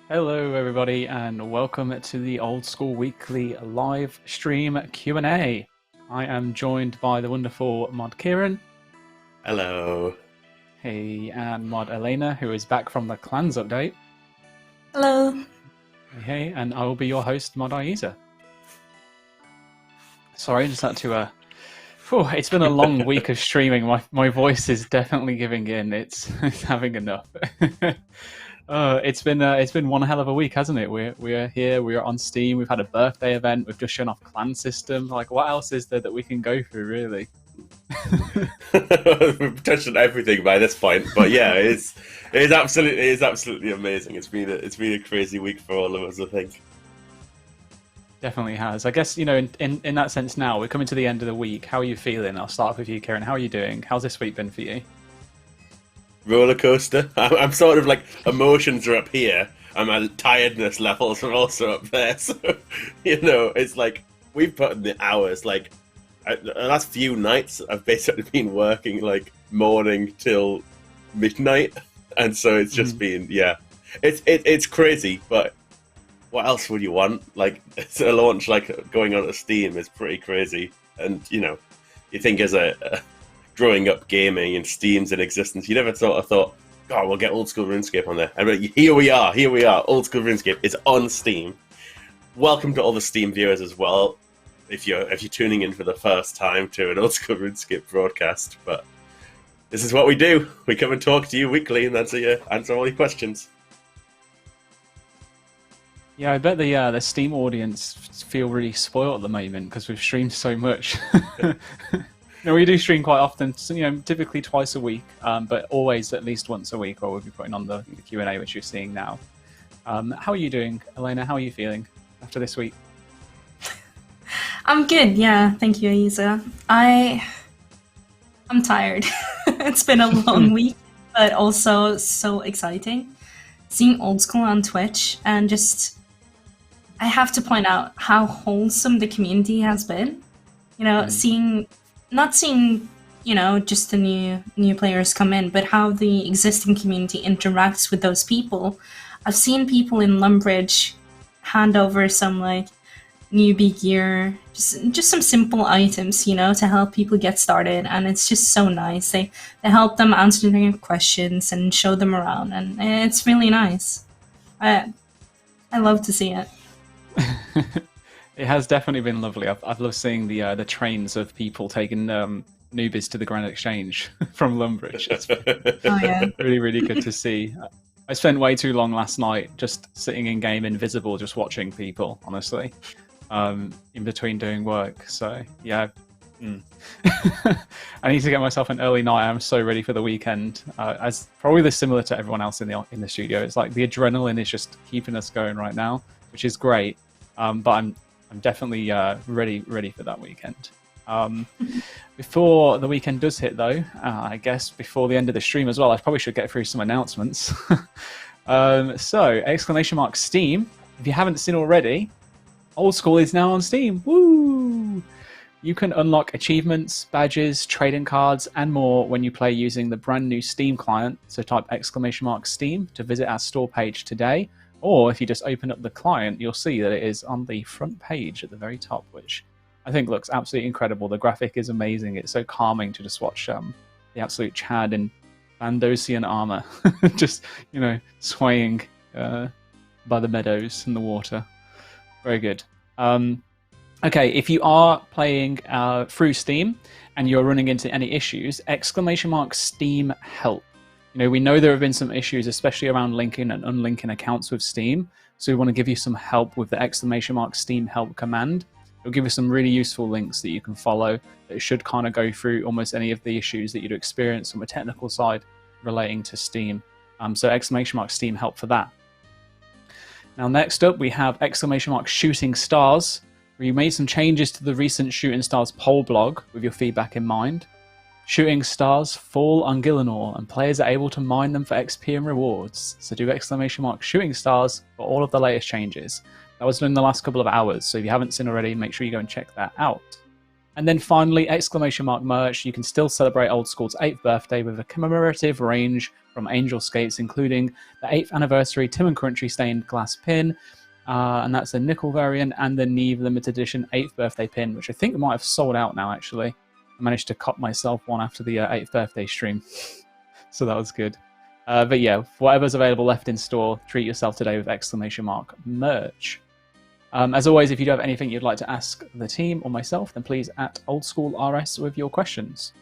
Hello everybody and welcome to the Old School Weekly live stream Q&A. I am joined by the wonderful Mod Kieren. Hello. Hey, and Mod Elena, who is back from the Clans update. Hello. Hey, and I will be your host, Mod Ayiza. Sorry, I just had to it's been a long week of streaming. My voice is definitely giving in. It's having enough. It's been one hell of a week, hasn't it? We're here. We're on Steam. We've had a birthday event. We've just shown off clan system. Like, what else is there that we can go through, really? We've touched on everything by this point, but yeah, it is absolutely amazing. It's been a crazy week for all of us, I think. Definitely has. I guess, in that sense now, we're coming to the end of the week. How are you feeling? I'll start off with you, Karen. How are you doing? How's this week been for you? Roller coaster. I'm sort of like, emotions are up here, and my tiredness levels are also up there. So, it's like, we've put in the hours. Like, the last few nights, I've basically been working, like, morning till midnight. And so it's just been, it's crazy, but what else would you want? Like, a launch like going on to Steam is pretty crazy. And, you think as a growing up gaming and Steam's in existence, you never sort of thought, God, we'll get old school RuneScape on there. And here we are, old school RuneScape is on Steam. Welcome to all the Steam viewers as well, if you're tuning in for the first time to an old school RuneScape broadcast. But this is what we do. We come and talk to you weekly and answer all your questions. Yeah, I bet the Steam audience feel really spoiled at the moment because we've streamed so much. We do stream quite often, typically twice a week, but always at least once a week, or we'll be putting on the Q&A, which you're seeing now. How are you doing, Elena? How are you feeling after this week? I'm good, yeah. Thank you, Ayiza. I'm tired. It's been a long week, but also so exciting. Seeing Old School on Twitch, and I have to point out how wholesome the community has been. Not seeing, just the new players come in, but how the existing community interacts with those people. I've seen people in Lumbridge hand over some, newbie gear, just some simple items, to help people get started, and it's just so nice. They help them answer their questions and show them around, and it's really nice. I love to see it. It has definitely been lovely. I've loved seeing the trains of people taking newbies to the Grand Exchange from Lumbridge. It's really, really good to see. I spent way too long last night just sitting in game invisible, just watching people, honestly, in between doing work. So, yeah. I need to get myself an early night. I'm so ready for the weekend. As probably similar to everyone else in the studio. It's like the adrenaline is just keeping us going right now, which is great. But I'm definitely ready for that weekend. Before the weekend does hit, though, I guess before the end of the stream as well, I probably should get through some announcements. So, ! Steam. If you haven't seen already, Old School is now on Steam. Woo! You can unlock achievements, badges, trading cards, and more when you play using the brand new Steam client. So type !Steam to visit our store page today. Or if you just open up the client, you'll see that it is on the front page at the very top, which I think looks absolutely incredible. The graphic is amazing. It's so calming to just watch the absolute Chad in Bandosian armor, just, swaying by the meadows and the water. Very good. Okay, if you are playing through Steam and you're running into any issues, !Steam help. We know there have been some issues, especially around linking and unlinking accounts with Steam. So we want to give you some help with the !Steam help command. It'll give you some really useful links that you can follow that should kind of go through almost any of the issues that you'd experience from a technical side relating to Steam. So !Steam help for that. Now, next up, we have !Shooting Stars, where you made some changes to the recent Shooting Stars poll blog with your feedback in mind. Shooting stars fall on Gillinor, and players are able to mine them for XP and rewards. So do !Shooting Stars for all of the latest changes. That was done in the last couple of hours, so if you haven't seen already, make sure you go and check that out. And then finally, exclamation mark merch. You can still celebrate Old School's 8th birthday with a commemorative range from Angel Skates, including the 8th anniversary Tim and Crunchy stained glass pin, and that's a nickel variant, and the Neve limited edition 8th birthday pin, which I think might have sold out now, actually. I managed to cop myself one after the 8th birthday stream, so that was good. But yeah, whatever's available left in store, treat yourself today with exclamation mark merch. As always, if you do have anything you'd like to ask the team or myself, then please at oldschoolrs with your questions.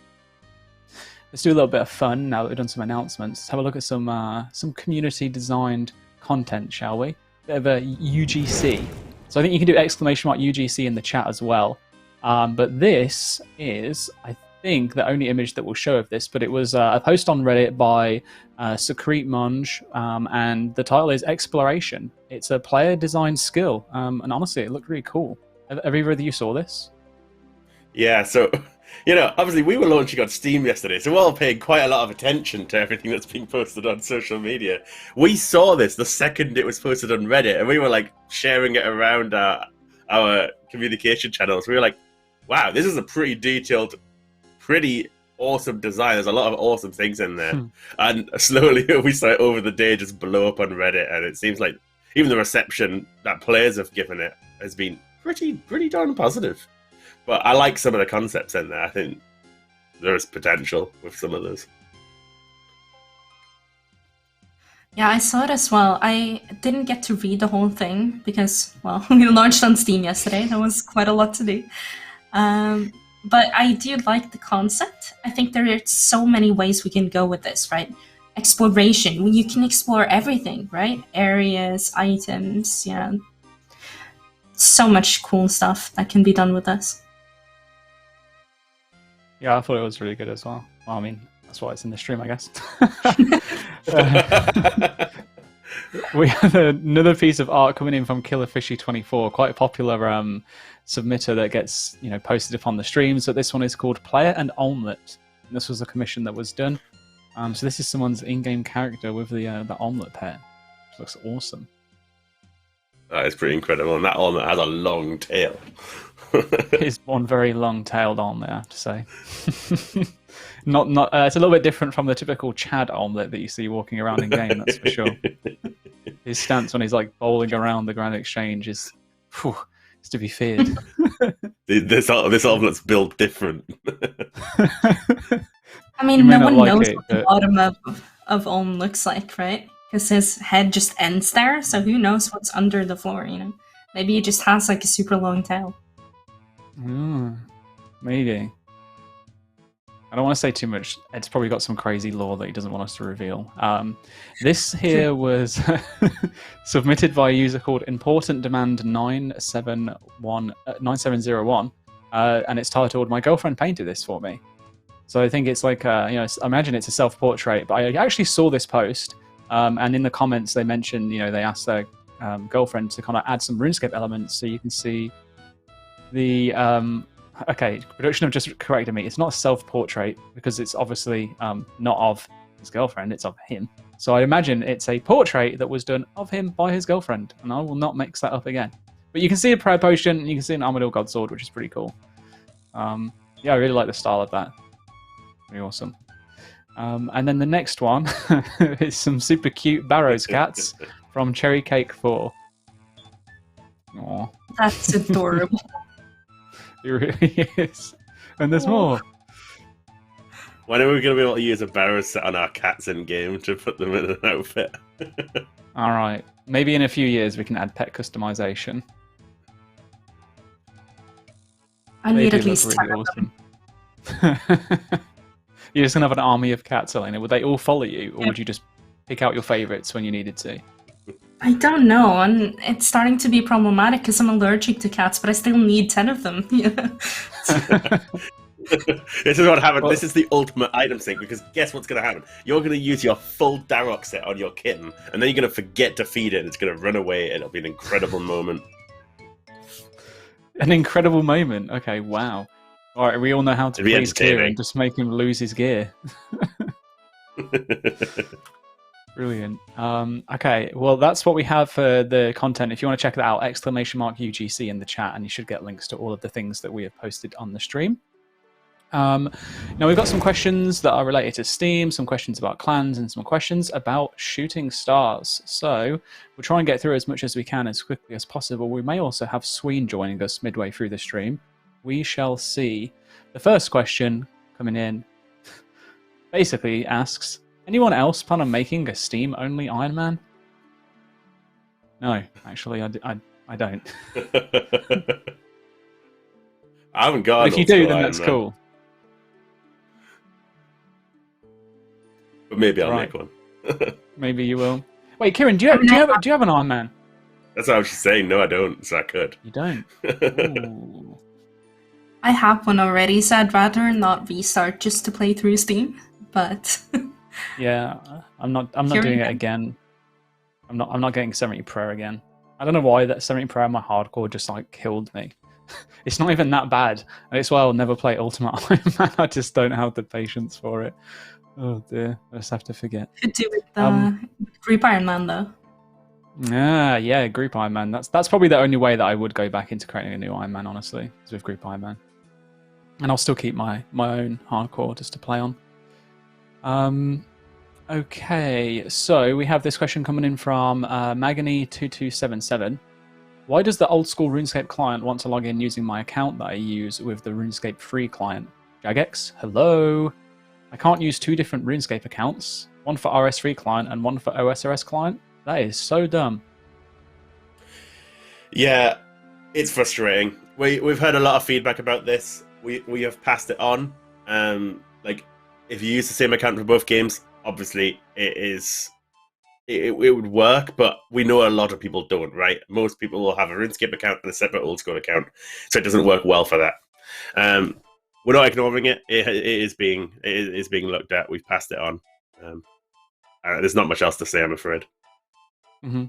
Let's do a little bit of fun now that we've done some announcements. Let's have a look at some community-designed content, shall we? Bit of a UGC. So I think you can do exclamation mark UGC in the chat as well. But this is, I think, the only image that will show of this, but it was a post on Reddit by Secrete Monge, and the title is Exploration. It's a player-designed skill, and honestly, it looked really cool. Have either of you saw this? Yeah, so, obviously we were launching on Steam yesterday, so we're all paying quite a lot of attention to everything that's being posted on social media. We saw this the second it was posted on Reddit, and we were, like, sharing it around our communication channels. We were like, wow, this is a pretty detailed, pretty awesome design. There's a lot of awesome things in there. And slowly we saw it over the day just blow up on Reddit, and it seems like even the reception that players have given it has been pretty darn positive. But I like some of the concepts in there. I think there is potential with some of those. Yeah, I saw it as well. I didn't get to read the whole thing because, well, we launched on Steam yesterday. That was quite a lot to do. But I do like the concept. I think there are so many ways we can go with this, right? Exploration. You can explore everything, right? Areas, items, yeah. So much cool stuff that can be done with this. Yeah, I thought it was really good as well. Well, I mean, that's why it's in the stream, I guess. We have another piece of art coming in from KillerFishy24, quite a popular submitter that gets posted upon the stream. So this one is called Player and Omelette. And this was a commission that was done. So this is someone's in-game character with the omelette pair, which looks awesome. That is pretty incredible, and that omelette has a long tail. It's one very long-tailed omelette, I have to say. It's a little bit different from the typical Chad omelette that you see walking around in game. That's for sure. His stance when he's like bowling around the Grand Exchange is to be feared. This omelette's built different. I mean, no one knows what the bottom of Olm looks like, right? Because his head just ends there, so who knows what's under the floor, Maybe he just has like a super long tail. Maybe. I don't want to say too much. Ed's probably got some crazy lore that he doesn't want us to reveal. This here was submitted by a user called Important Demand 9701, and it's titled "My Girlfriend Painted This for Me." So I think it's like I imagine it's a self-portrait, but I actually saw this post, and in the comments they mentioned they asked their girlfriend to kind of add some RuneScape elements, so you can see the okay, production have just corrected me. It's not a self-portrait because it's obviously not of his girlfriend, it's of him. So I imagine it's a portrait that was done of him by his girlfriend, and I will not mix that up again. But you can see a prayer potion, and you can see an Armadillo Godsword, which is pretty cool. Yeah, I really like the style of that. Pretty awesome. And then the next one is some super cute Barrows cats from Cherry Cake 4. Aww. That's adorable. It really is. And there's more. When are we going to be able to use a barrow set on our cats in game to put them in an outfit? Alright. Maybe in a few years we can add pet customization. I need at least 10 really awesome. You're just going to have an army of cats, Elena. Would they all follow you, or would you just pick out your favourites when you needed to? I don't know, and it's starting to be problematic because I'm allergic to cats, but I still need 10 of them. This is what happened. This is the ultimate item sync, because guess what's going to happen? You're going to use your full Darok set on your kitten, and then you're going to forget to feed it, and it's going to run away, and it'll be an incredible moment. An incredible moment? Okay, wow. Alright, we all know how to please Kieren, just make him lose his gear. Brilliant. Okay, well, that's what we have for the content. If you want to check it out, !UGC in the chat, and you should get links to all of the things that we have posted on the stream. Now, we've got some questions that are related to Steam, some questions about clans, and some questions about shooting stars. So we'll try and get through as much as we can as quickly as possible. We may also have Sween joining us midway through the stream. We shall see. The first question coming in basically asks, anyone else plan on making a Steam-only Iron Man? No, actually, I don't. I haven't got. But if you do, then that's cool. But maybe I'll make one. Maybe you will. Wait, Kieren, do you have an Iron Man? That's what I was just saying. No, I don't. So I could. You don't. Ooh. I have one already, so I'd rather not restart just to play through Steam. But yeah, I'm not doing it again. I'm not getting 70 Pro again. I don't know why that 70 Pro on my hardcore just like killed me. It's not even that bad, and it's why I'll never play Ultimate Iron Man. I just don't have the patience for it. Oh dear, I just have to forget. Could do with the Group Iron Man though. Yeah, Group Iron Man. That's probably the only way that I would go back into creating a new Iron Man, honestly, is with Group Iron Man. And I'll still keep my own hardcore just to play on. Okay, so we have this question coming in from Magany2277. Why does the old school RuneScape client want to log in using my account that I use with the RuneScape free client? Jagex, hello. I can't use two different RuneScape accounts, one for RS free client and one for OSRS client. That is so dumb. Yeah, it's frustrating. We've heard a lot of feedback about this. We have passed it on. Like, if you use the same account for both games, obviously it would work, but we know a lot of people don't, right? Most people will have a RuneScape account and a separate old school account, so it doesn't work well for that. We're not ignoring it. It is being looked at. We've passed it on. There's not much else to say, I'm afraid. Mm-hmm.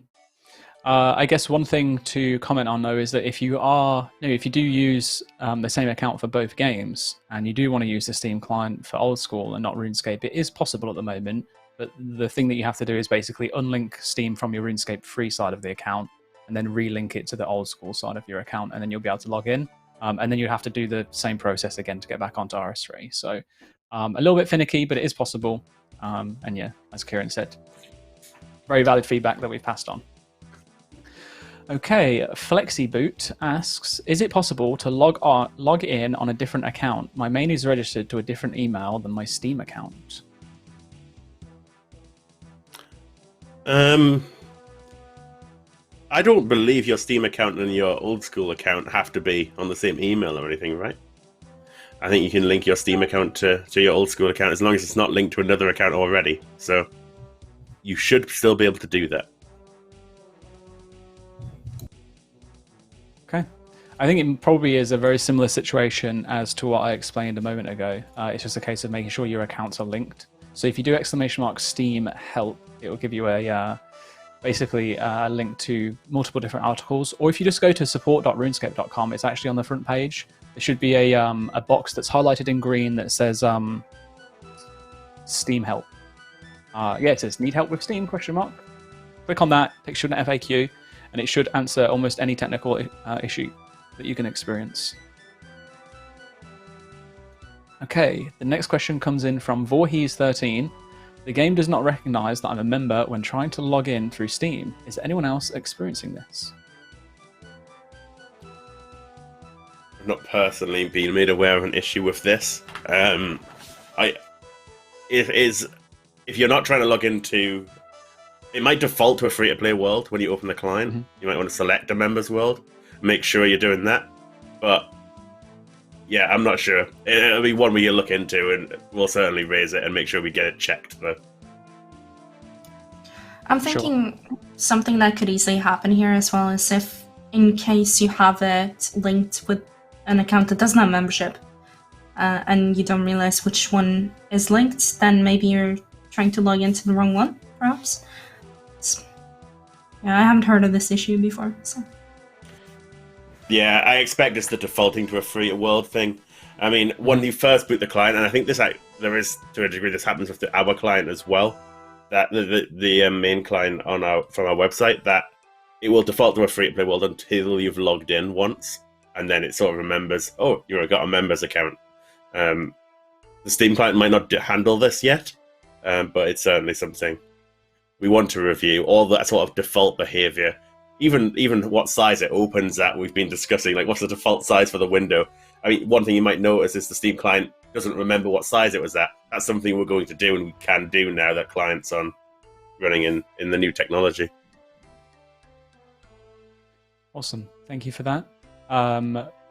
I guess one thing to comment on though is that if you do use the same account for both games, and you do want to use the Steam client for old school and not RuneScape, it is possible at the moment. But the thing that you have to do is basically unlink Steam from your RuneScape free side of the account, and then relink it to the old school side of your account, and then you'll be able to log in. And then you have to do the same process again to get back onto RS3. So a little bit finicky, but it is possible. And yeah, as Kieren said, very valid feedback that we've passed on. Okay, FlexiBoot asks, is it possible to log in on a different account? My main is registered to a different email than my Steam account. I don't believe your Steam account and your old school account have to be on the same email or anything, right? I think you can link your Steam account to your old school account as long as it's not linked to another account already. So you should still be able to do that. Okay. I think it probably is a very similar situation as to what I explained a moment ago. It's just a case of making sure your accounts are linked. So if you do !Steam help, it will give you a basically a link to multiple different articles. Or if you just go to support.runescape.com, it's actually on the front page. There should be a box that's highlighted in green that says Steam help. Yeah, it says need help with Steam ? Click on that, takes you to an FAQ, and it should answer almost any technical issue that you can experience. Okay, the next question comes in from Voorhees13. The game does not recognize that I'm a member when trying to log in through Steam. Is anyone else experiencing this? I've not personally been made aware of an issue with this. If you're not trying to log into, it might default to a free-to-play world when you open the client. Mm-hmm. You might want to select a members world. Make sure you're doing that. But yeah, I'm not sure. It'll be one we look into, and we'll certainly raise it and make sure we get it checked. Though. I'm thinking something that could easily happen here as well is if, in case you have it linked with an account that doesn't have membership, and you don't realize which one is linked, then maybe you're trying to log into the wrong one, perhaps. Yeah, I haven't heard of this issue before, so. Yeah, I expect it's the defaulting to a free-to-world thing. I mean, when you first boot the client, and I think there is, to a degree, this happens with our client as well. that the main client on from our website, that it will default to a free-to-play world until you've logged in once, and then it sort of remembers, oh, you've got a members account. The Steam client might not handle this yet, but it's certainly something we want to review. All that sort of default behavior, even what size it opens at, we've been discussing, like what's the default size for the window. I mean, one thing you might notice is the Steam client doesn't remember what size it was at. That's something we're going to do, and we can do now that client's on running in the new technology. Awesome. Thank you for that.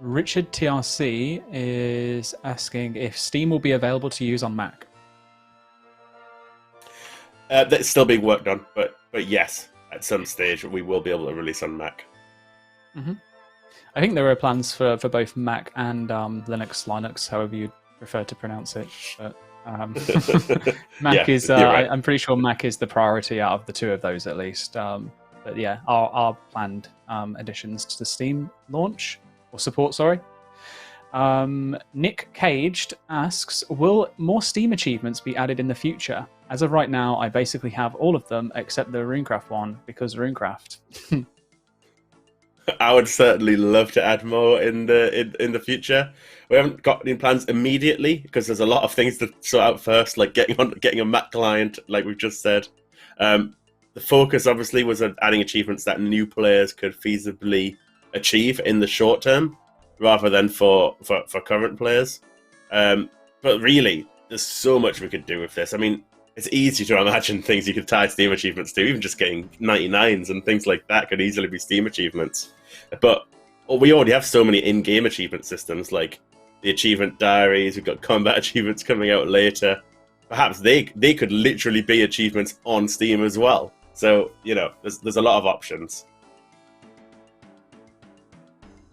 Richard TRC is asking if Steam will be available to use on Mac. That's still being worked on, but yes, at some stage we will be able to release on Mac. Mm-hmm. I think there are plans for both Mac and Linux, however you prefer to pronounce it. But Mac is, right. I'm pretty sure Mac is the priority out of the two of those at least. But yeah, our planned additions to the Steam launch, or support, sorry. Nick Caged asks, will more Steam achievements be added in the future? As of right now, I basically have all of them except the Runecraft one, because Runecraft. I would certainly love to add more in the future. We haven't got any plans immediately because there's a lot of things to sort out first, like getting a Mac client, like we've just said. The focus obviously was on adding achievements that new players could feasibly achieve in the short term, rather than for current players. But really, there's so much we could do with this. I mean, it's easy to imagine things you could tie Steam achievements to. Even just getting 99s and things like that could easily be Steam achievements. But we already have so many in-game achievement systems, like the achievement diaries. We've got combat achievements coming out later. Perhaps they could literally be achievements on Steam as well. So, you know, there's a lot of options.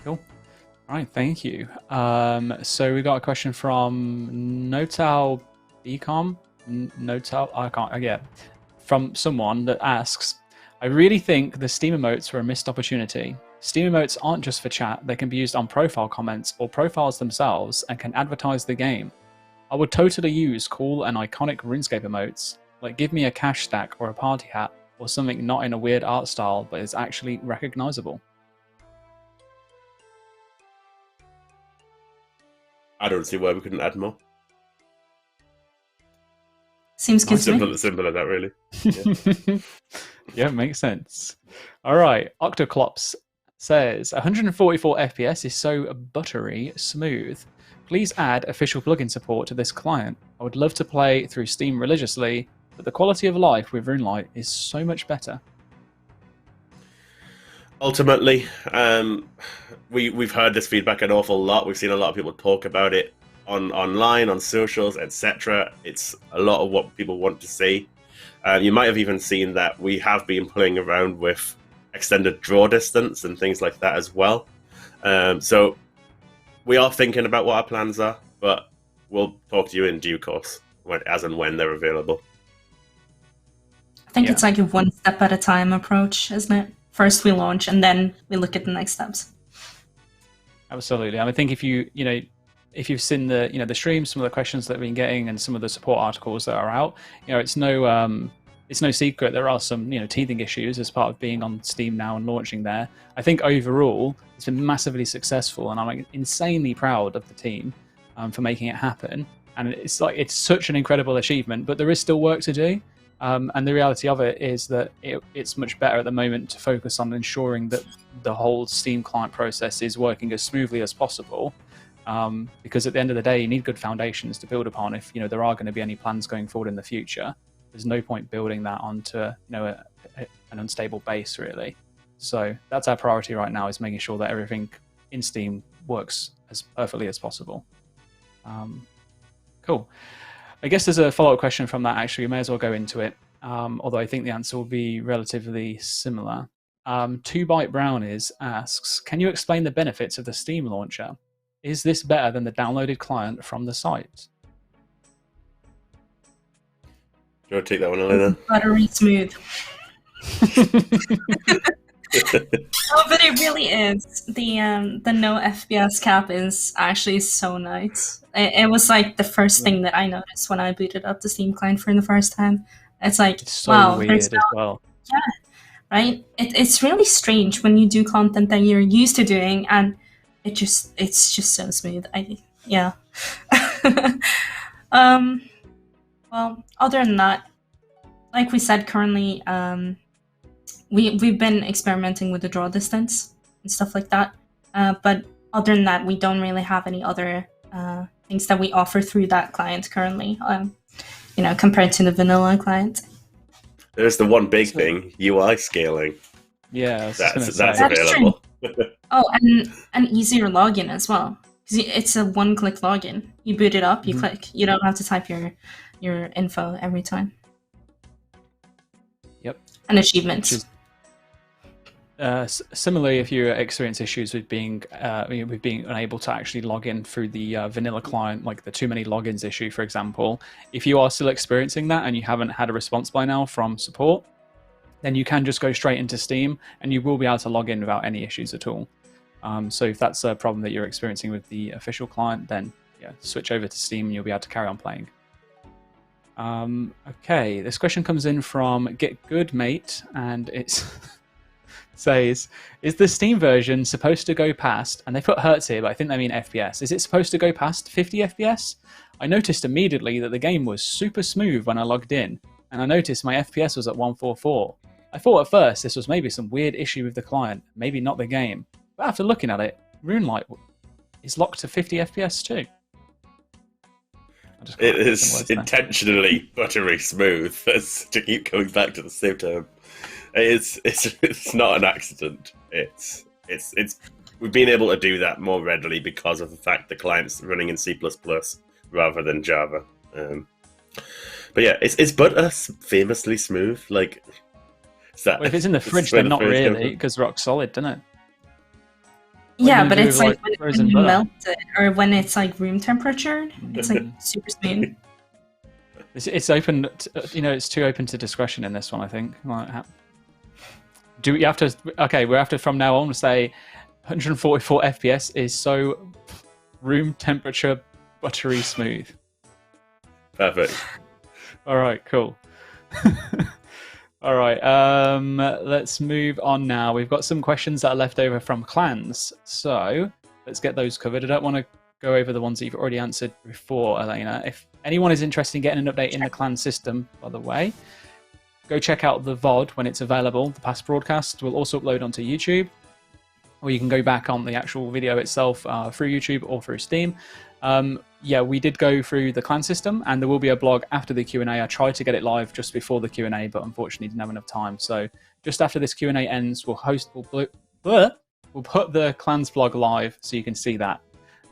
Cool. All right, thank you. So we got a question from Notal Ecom. Notal, I can't, yeah. From someone that asks, I really think the Steam emotes were a missed opportunity. Steam emotes aren't just for chat, they can be used on profile comments or profiles themselves and can advertise the game. I would totally use cool and iconic RuneScape emotes, like give me a cash stack or a party hat or something not in a weird art style but is actually recognizable. I don't see why we couldn't add more. Seems good to me. Simple as that, really. Yeah. Yeah, makes sense. All right, Octoclops says 144 FPS is so buttery smooth. Please add official plugin support to this client. I would love to play through Steam religiously, but the quality of life with RuneLite is so much better. Ultimately, we've heard this feedback an awful lot. We've seen a lot of people talk about it online, on socials, etc. It's a lot of what people want to see. You might have even seen that we have been playing around with extended draw distance and things like that as well. So we are thinking about what our plans are, but we'll talk to you in due course, as and when they're available. I think it's like a one step at a time approach, isn't it? First we launch and then we look at the next steps. Absolutely. I think if you've seen the streams, some of the questions that we've been getting, and some of the support articles that are out, it's no secret there are some teething issues as part of being on Steam now and launching there. I think overall it's been massively successful, and I'm insanely proud of the team for making it happen. And it's such an incredible achievement, but there is still work to do. And the reality of it is that it's much better at the moment to focus on ensuring that the whole Steam client process is working as smoothly as possible. Because at the end of the day, you need good foundations to build upon if there are going to be any plans going forward in the future. There's no point building that onto an unstable base, really. So that's our priority right now, is making sure that everything in Steam works as perfectly as possible. Cool. I guess there's a follow-up question from that, actually. We may as well go into it, although I think the answer will be relatively similar. 2Byte Brownies asks, can you explain the benefits of the Steam launcher? Is this better than the downloaded client from the site? Do you want to take that one, Elena? Buttery smooth. Oh, but it really is. The no FPS cap is actually so nice. It was like the first thing that I noticed when I booted up the Steam client for the first time. It's like, It's so wow, weird there's as well. right? It's really strange when you do content that you're used to doing, and it's just so smooth. Yeah. Well, other than that, like we said, currently, we've been experimenting with the draw distance and stuff like that. But other than that, we don't really have any other things that we offer through that client currently. Compared to the vanilla client. There's the one big thing: UI scaling. Yeah, I was just gonna That's say. That's available. Oh, and an easier login as well. Because it's a one-click login. You boot it up, you click. You don't have to type your info every time. Yep. And achievements. Similarly, if you experience issues with being unable to actually log in through the vanilla client, like the too many logins issue, for example, if you are still experiencing that and you haven't had a response by now from support, then you can just go straight into Steam and you will be able to log in without any issues at all. So if that's a problem that you're experiencing with the official client, then yeah, switch over to Steam and you'll be able to carry on playing. Okay, this question comes in from Get Good Mate, and it's says, is the Steam version supposed to go past, and they put hertz here, but I think they mean FPS, is it supposed to go past 50 FPS? I noticed immediately that the game was super smooth when I logged in, and I noticed my FPS was at 144. I thought at first this was maybe some weird issue with the client, maybe not the game. But after looking at it, RuneLite is locked to 50 FPS too. It is intentionally buttery smooth, to keep coming back to the same term. It's not an accident. It's we've been able to do that more readily because of the fact the client's running in C++ rather than Java. But yeah, it's butter famously smooth. Like, well, if it's in the fridge, then not really, because rock solid, doesn't it? Yeah, but it's like when you melt it, or when it's like room temperature, it's like super smooth. It's open, it's too open to discretion in this one, I think. Do you have to? Okay, we have to from now on say 144 FPS is so room temperature buttery smooth. Perfect. All right, cool. All right, let's move on now. We've got some questions that are left over from clans, so let's get those covered. I don't want to go over the ones that you've already answered before, Elena. If anyone is interested in getting an update in the clan system, by the way, go check out the VOD when it's available. The past broadcast will also upload onto YouTube, or you can go back on the actual video itself through YouTube or through Steam. Yeah, we did go through the clan system, and there will be a blog after the Q&A. I tried to get it live just before the Q&A, but unfortunately didn't have enough time. So just after this Q&A ends, we'll put the clans blog live so you can see that.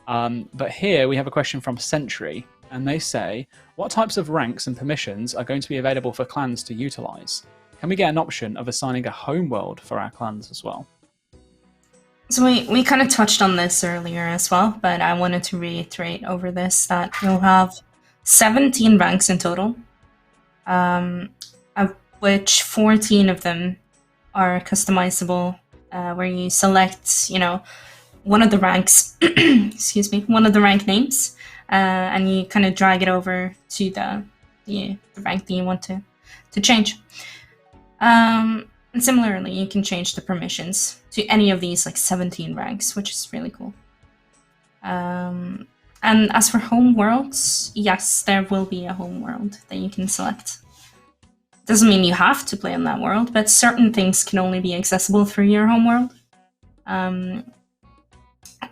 But here we have a question from Sentry, and they say, what types of ranks and permissions are going to be available for clans to utilize? Can we get an option of assigning a home world for our clans as well? So we kind of touched on this earlier as well, but I wanted to reiterate over this that you'll have 17 ranks in total, of which 14 of them are customizable, where you select, one of the ranks, excuse me, one of the rank names, and you kind of drag it over to the rank that you want to change. And similarly, you can change the permissions to any of these 17 ranks, which is really cool. And as for home worlds, yes, there will be a home world that you can select. Doesn't mean you have to play in that world, but certain things can only be accessible through your home world. I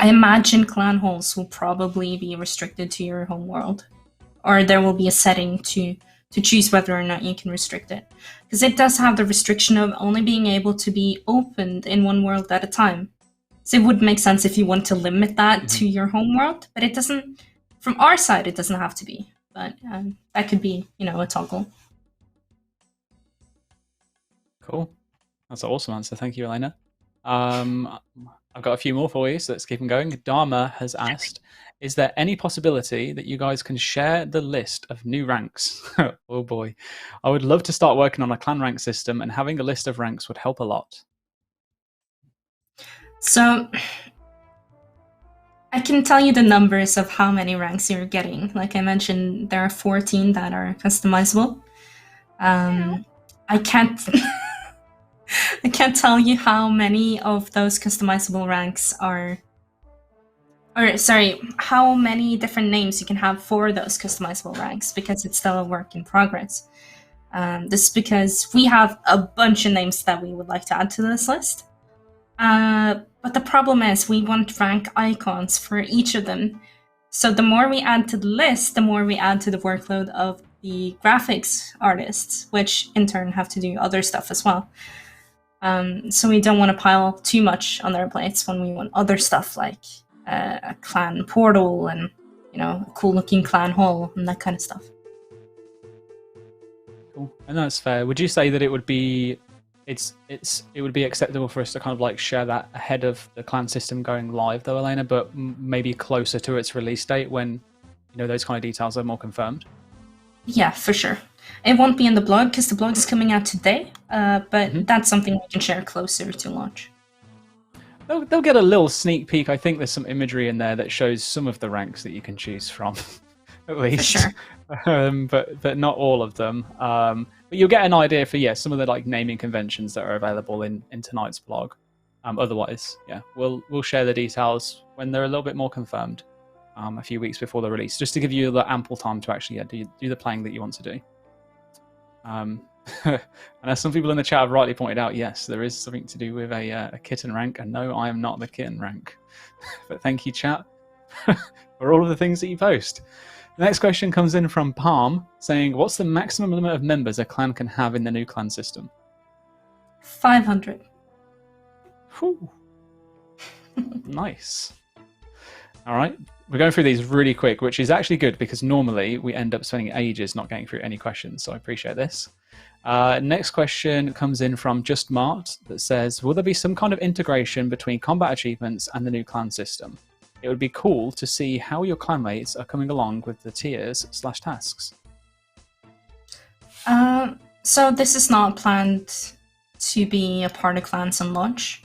imagine clan halls will probably be restricted to your home world, or there will be a setting to choose whether or not you can restrict it. Because it does have the restriction of only being able to be opened in one world at a time. So it would make sense if you want to limit that to your home world, but it doesn't, from our side, it doesn't have to be. But that could be, a toggle. Cool. That's an awesome answer. Thank you, Elena. I've got a few more for you, so let's keep them going. Dharma has asked, is there any possibility that you guys can share the list of new ranks? Oh boy. I would love to start working on a clan rank system, and having a list of ranks would help a lot. So, I can tell you the numbers of how many ranks you're getting. Like I mentioned, there are 14 that are customizable. I can't I can't tell you how many of those customizable ranks are, or sorry, how many different names you can have for those customizable ranks, because it's still a work in progress. This is because we have a bunch of names that we would like to add to this list. But the problem is we want rank icons for each of them. So the more we add to the list, the more we add to the workload of the graphics artists, which in turn have to do other stuff as well. So we don't want to pile too much on their plates when we want other stuff like a clan portal and, you know, a cool looking clan hall and that kind of stuff. Cool. And that's fair. Would you say that it would be it would be acceptable for us to kind of like share that ahead of the clan system going live though, Elena, but maybe closer to its release date when, you know, those kind of details are more confirmed? Yeah, for sure. It won't be in the blog because the blog is coming out today, but that's something we can share closer to launch. They'll get a little sneak peek. I think there's some imagery in there that shows some of the ranks that you can choose from, at least. For sure. But not all of them. But you'll get an idea for some of the like naming conventions that are available in tonight's blog. Otherwise, we'll share the details when they're a little bit more confirmed, a few weeks before the release, just to give you the ample time to actually do the playing that you want to do. And as some people in the chat have rightly pointed out, yes, there is something to do with a kitten rank, and no, I am not the kitten rank. But thank you, chat, for all of the things that you post. The next question comes in from Palm, saying, what's the maximum limit of members a clan can have in the new clan system? 500. Whew. Nice. All right. We're going through these really quick, which is actually good because normally we end up spending ages not getting through any questions, so I appreciate this. Next question comes in from Just Mart that says, will there be some kind of integration between combat achievements and the new clan system? It would be cool to see how your clanmates are coming along with the tiers/tasks. So this is not planned to be a part of clans on launch.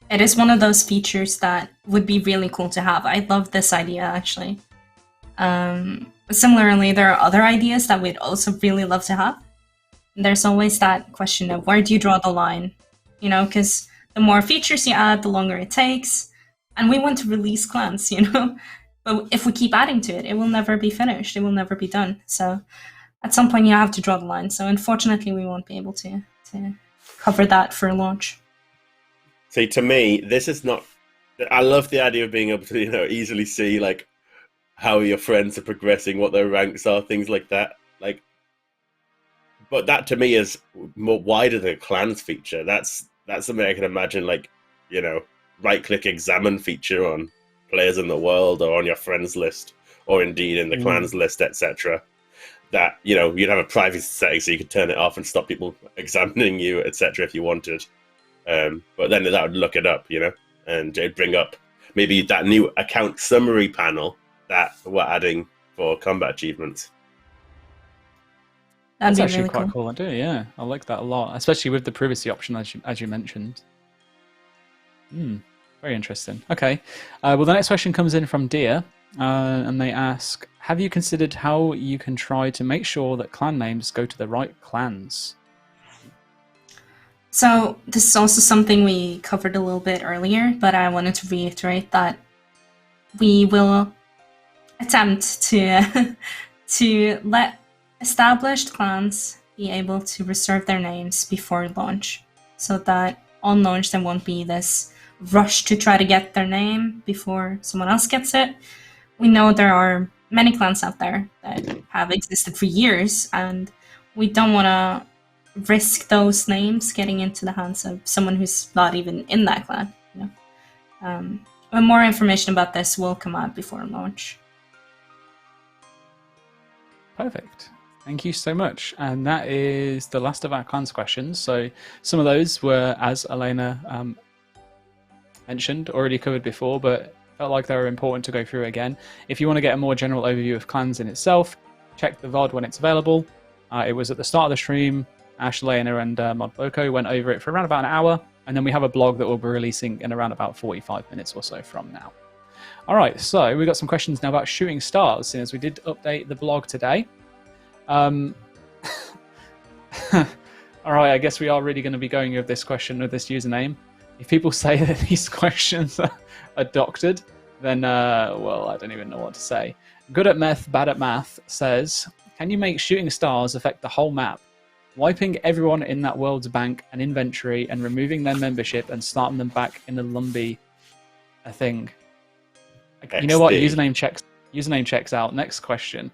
It is one of those features that would be really cool to have. I love this idea, actually. Similarly, there are other ideas that we'd also really love to have. There's always that question of where do you draw the line? You know, because the more features you add, the longer it takes. And we want to release clans, you know? But if we keep adding to it, it will never be finished. It will never be done. So at some point, you have to draw the line. So unfortunately, we won't be able to cover that for launch. See, to me, this is not... I love the idea of being able to, you know, easily see, like, how your friends are progressing, what their ranks are, things like that. Like, but that, to me, is more wider than a clans feature. That's something I can imagine, like, you know, right-click examine feature on players in the world or on your friends list, or indeed in the clans list, etc. That, you know, you'd have a privacy setting so you could turn it off and stop people examining you, etc. if you wanted. But then that would look it up, you know, and it'd bring up maybe that new account summary panel that we're adding for combat achievements. That'd That's be actually really quite cool idea, yeah. I like that a lot, especially with the privacy option, as you mentioned. Very interesting. Okay. Well, the next question comes in from Dear, and they ask, have you considered how you can try to make sure that clan names go to the right clans? So this is also something we covered a little bit earlier, but I wanted to reiterate that we will attempt to let established clans be able to reserve their names before launch, so that on launch there won't be this rush to try to get their name before someone else gets it. We know there are many clans out there that have existed for years, and we don't want to risk those names getting into the hands of someone who's not even in that clan. You know? But more information about this will come out before launch. Perfect. Thank you so much. And that is the last of our clans questions. So some of those were, as Elena mentioned, already covered before, but felt like they were important to go through again. If you want to get a more general overview of clans in itself, check the VOD when it's available. It was at the start of the stream. Ash, Elena, and Mod Boko went over it for around about an hour, and then we have a blog that we'll be releasing in around about 45 minutes or so from now. All right, so we've got some questions now about shooting stars, since we did update the blog today. All right, I guess we are really going to be going with this question with this username. If people say that these questions are doctored, then, well, I don't even know what to say. Good at meth, bad at math says, can you make shooting stars affect the whole map? Wiping everyone in that world's bank and inventory and removing their membership and starting them back in the Lumbee a thing. You know what? Username checks out. Next question.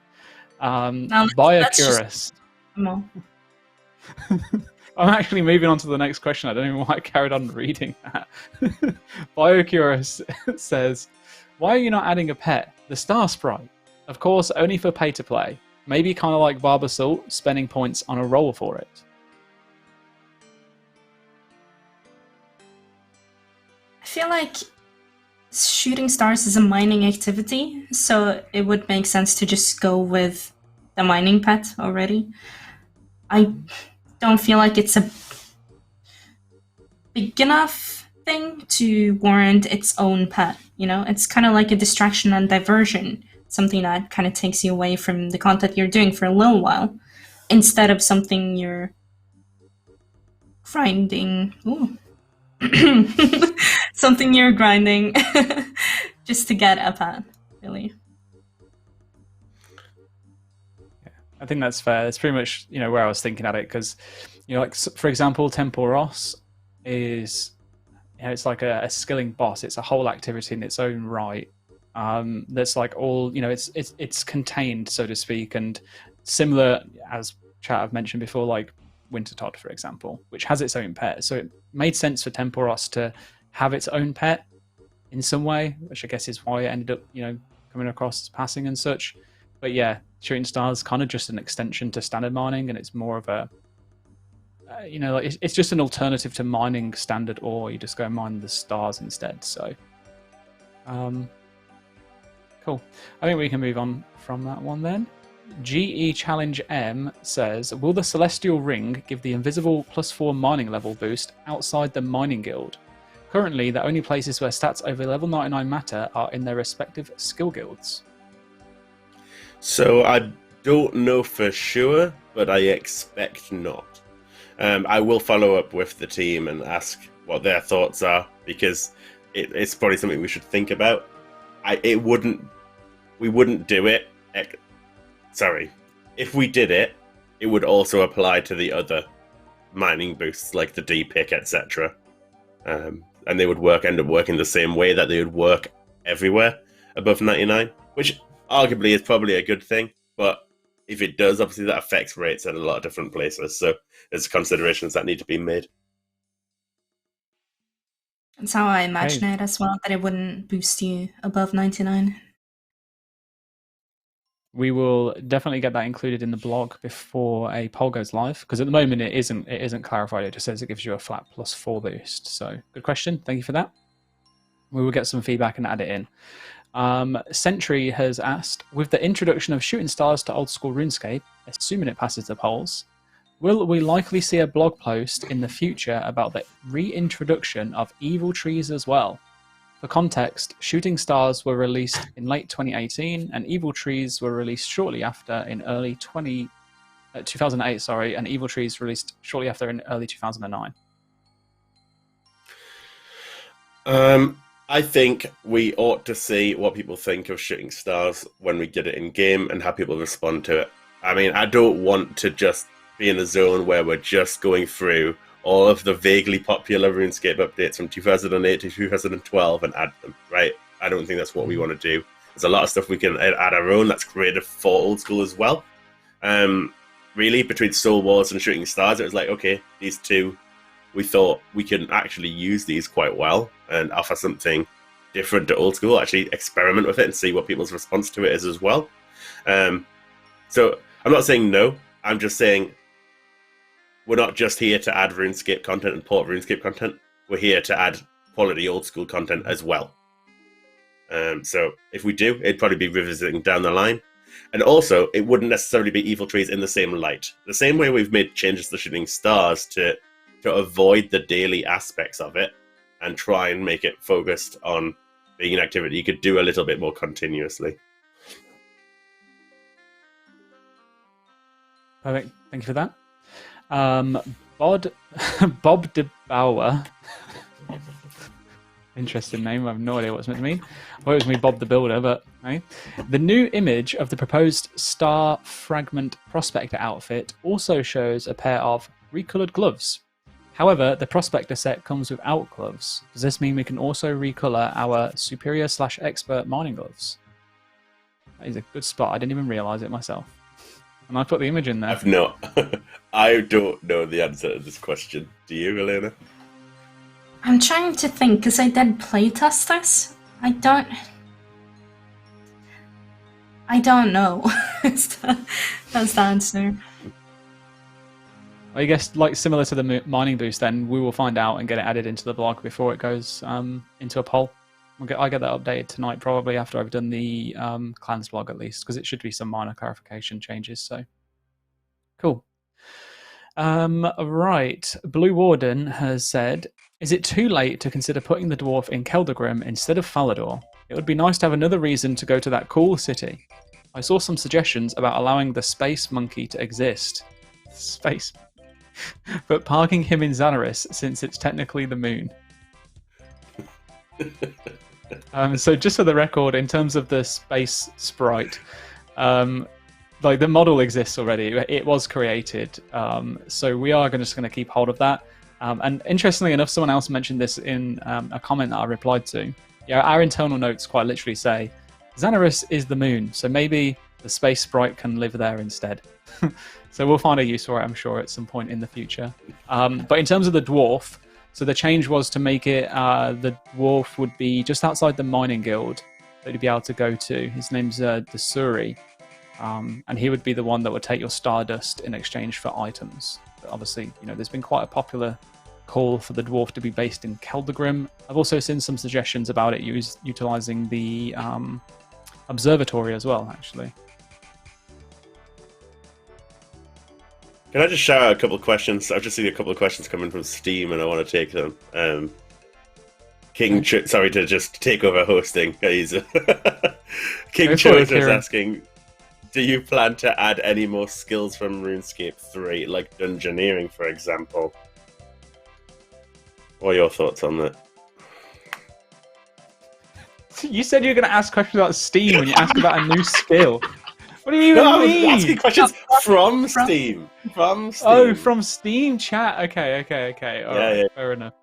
Biocurus. No. I'm actually moving on to the next question. I don't even know why I carried on reading that. Biocurus says, why are you not adding a pet? The star sprite. Of course, only for pay to play. Maybe kind of like Barbasalt, spending points on a roll for it. I feel like shooting stars is a mining activity, so it would make sense to just go with the mining pet already. I don't feel like it's a big enough thing to warrant its own pet, you know? It's kind of like a distraction and diversion, something that kind of takes you away from the content you're doing for a little while, instead of something you're grinding. Ooh. Something you're grinding just to get a pet, really. I think that's fair. It's pretty much, you know, where I was thinking at it, because, you know, like, for example, Temple Ross is, you know, it's like a skilling boss. It's a whole activity in its own right. That's like all, you know, it's contained, so to speak, and similar, as chat I've mentioned before, like Wintertodt, for example, which has its own pet. So it made sense for Temple Ross to have its own pet in some way, which I guess is why it ended up, you know, coming across as passing and such. But yeah, shooting stars kind of just an extension to standard mining, and it's more of a, you know, like it's just an alternative to mining standard ore. You just go and mine the stars instead. So, cool. I think we can move on from that one then. GE Challenge M says, will the Celestial Ring give the invisible +4 mining level boost outside the mining guild? Currently, the only places where stats over level 99 matter are in their respective skill guilds. So I don't know for sure, but I expect not. I will follow up with the team and ask what their thoughts are, because it's probably something we should think about. We wouldn't do it. Sorry. If we did it, it would also apply to the other mining boosts, like the D-pick, etc. And they would end up working the same way that they would work everywhere above 99, which arguably is probably a good thing. But if it does, obviously that affects rates at a lot of different places. So there's considerations that need to be made. That's how I imagine it as well, that it wouldn't boost you above 99. We will definitely get that included in the blog before a poll goes live, because at the moment it isn't clarified. It just says it gives you a flat +4 boost. So good question. Thank you for that. We will get some feedback and add it in. Sentry has asked, with the introduction of shooting stars to old school RuneScape, assuming it passes the polls, will we likely see a blog post in the future about the reintroduction of evil trees as well? For context, shooting stars were released in late 2018, and evil trees were released shortly after in early 2008. And evil trees released shortly after in early 2009. I think we ought to see what people think of shooting stars when we get it in game and how people respond to it. I mean, I don't want to just be in a zone where we're just going through all of the vaguely popular RuneScape updates from 2008 to 2012 and add them, right? I don't think that's what we want to do. There's a lot of stuff we can add our own that's creative for old school as well. Really, between Soul Wars and Shooting Stars, it was like, okay, these two, we thought we can actually use these quite well and offer something different to old school, actually experiment with it and see what people's response to it is as well. So I'm not saying no, I'm just saying we're not just here to add RuneScape content and port RuneScape content. We're here to add quality old school content as well. So if we do, it'd probably be revisiting down the line. And also, it wouldn't necessarily be evil trees in the same light. The same way we've made changes to Shooting Stars to avoid the daily aspects of it and try and make it focused on being an activity you could do a little bit more continuously. Perfect. Thank you for that. Bob DeBauer. Interesting name. I have no idea what it's meant to mean. I thought it was me, Bob the Builder, but hey. The new image of the proposed Star Fragment Prospector outfit also shows a pair of recolored gloves. However, the Prospector set comes without gloves. Does this mean we can also recolor our Superior/Expert mining gloves? That is a good spot. I didn't even realize it myself. And I put the image in there. I've not. I don't know the answer to this question. Do you, Elena? I'm trying to think, because I did playtest this. I don't know. That's the answer. I guess, like similar to the mining boost, then we will find out and get it added into the blog before it goes into a poll. I get that updated tonight, probably after I've done the clans blog at least, because it should be some minor clarification changes. So, cool. Right, Blue Warden has said, is it too late to consider putting the dwarf in Keldagrim instead of Falador? It would be nice to have another reason to go to that cool city. I saw some suggestions about allowing the space monkey to exist. Space. But parking him in Xanaris, since it's technically the moon. So just for the record, in terms of the space sprite, like the model exists already. It was created. So we are just going to keep hold of that. And interestingly enough, someone else mentioned this in a comment that I replied to. Yeah, our internal notes quite literally say, Xanaris is the moon, so maybe the space sprite can live there instead. So we'll find a use for it, I'm sure, at some point in the future. But in terms of the dwarf, so the change was to make it, the dwarf would be just outside the mining guild that you'd be able to go to. His name's Desuri, and he would be the one that would take your stardust in exchange for items. But obviously, there's been quite a popular call for the dwarf to be based in Keldagrim. I've also seen some suggestions about it utilizing the observatory as well, actually. Can I just shout out a couple of questions? I've just seen a couple of questions coming from Steam, and I want to take them. Sorry to just take over hosting. King Chose is asking, do you plan to add any more skills from RuneScape 3, like dungeoneering, for example? What are your thoughts on that? You said you were going to ask questions about Steam when you asked about a new skill. What do you even mean? I was asking questions from Steam. From Steam. Oh, from Steam chat. Okay. All right. Yeah. Fair enough.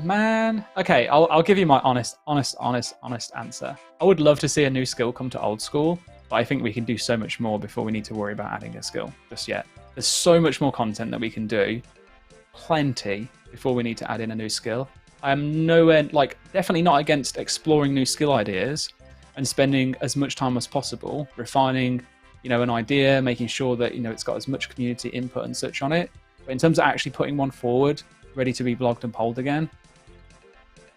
Man. Okay, I'll give you my honest answer. I would love to see a new skill come to old school, but I think we can do so much more before we need to worry about adding a skill just yet. There's so much more content that we can do. Plenty before we need to add in a new skill. I'm definitely not against exploring new skill ideas and spending as much time as possible refining, an idea, making sure that, it's got as much community input and such on it. But in terms of actually putting one forward, ready to be blogged and polled again,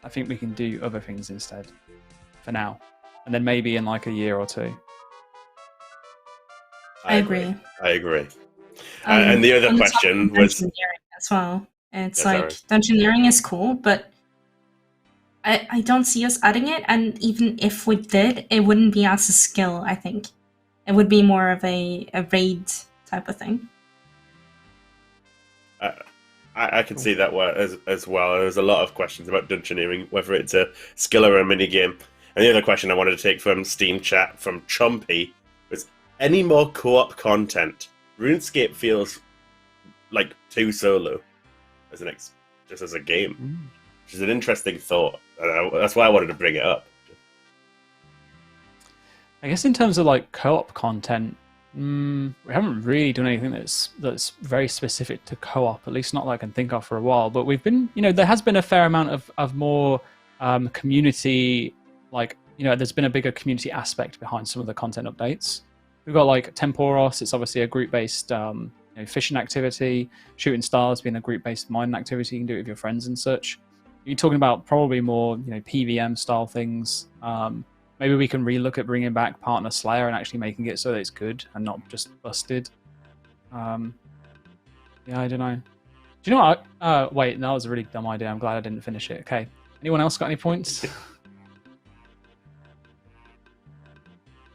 I think we can do other things instead for now. And then maybe in like a year or two. I agree. And the other question was... Dungeoneering as well. It's dungeoneering is cool, but I don't see us adding it, and even if we did, it wouldn't be as a skill, I think. It would be more of a raid type of thing. I can see that as well. There's a lot of questions about dungeoneering, whether it's a skill or a minigame. And the other question I wanted to take from Steam chat, from Chompy, was any more co-op content? RuneScape feels like too solo just as a game, which is an interesting thought. That's why I wanted to bring it up. I guess in terms of like co-op content, we haven't really done anything that's very specific to co-op, at least not that I can think of for a while. But we've been, there has been a fair amount of more community, there's been a bigger community aspect behind some of the content updates. We've got like Temporos, it's obviously a group-based fishing activity. Shooting stars being a group-based mining activity, you can do it with your friends and such. You're talking about probably more PVM style things. Maybe we can relook at bringing back Partner Slayer and actually making it so that it's good and not just busted. I don't know. Do you know what? Wait, that was a really dumb idea. I'm glad I didn't finish it. Okay. Anyone else got any points?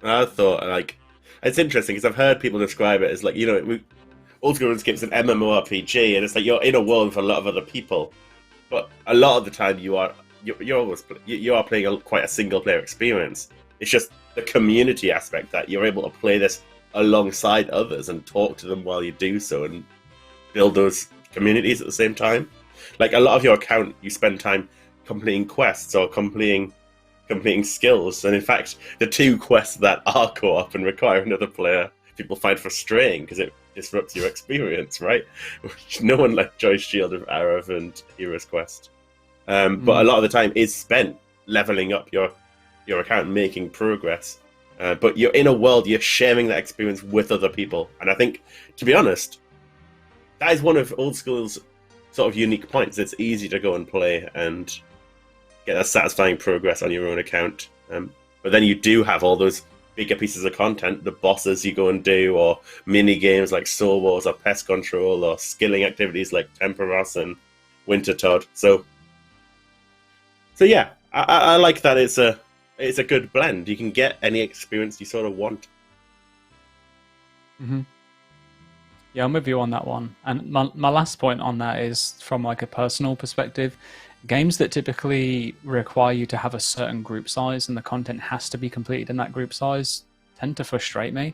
I thought, it's interesting because I've heard people describe it as like, old school RuneScape's an MMORPG, and it's like you're in a world with a lot of other people, but a lot of the time you are playing quite a single player experience. It's just the community aspect that you're able to play this alongside others and talk to them while you do so and build those communities at the same time. Like a lot of your account, you spend time completing quests or completing skills, and in fact, the 2 quests that are co-op and require another player, people find frustrating because it disrupts your experience, right? No one enjoys Shield of Arav and Hero's Quest. But a lot of the time is spent leveling up your account, making progress. But you're in a world, you're sharing that experience with other people. And I think, to be honest, that is one of old school's sort of unique points. It's easy to go and play and get that satisfying progress on your own account. But then you do have all those bigger pieces of content, the bosses you go and do, or mini games like Soul Wars or Pest Control, or skilling activities like Temperos and Winter Todd. So yeah, I like that it's a good blend. You can get any experience you sort of want. Mm-hmm. Yeah, I'm with you on that one. And my last point on that is from like a personal perspective. Games that typically require you to have a certain group size and the content has to be completed in that group size tend to frustrate me,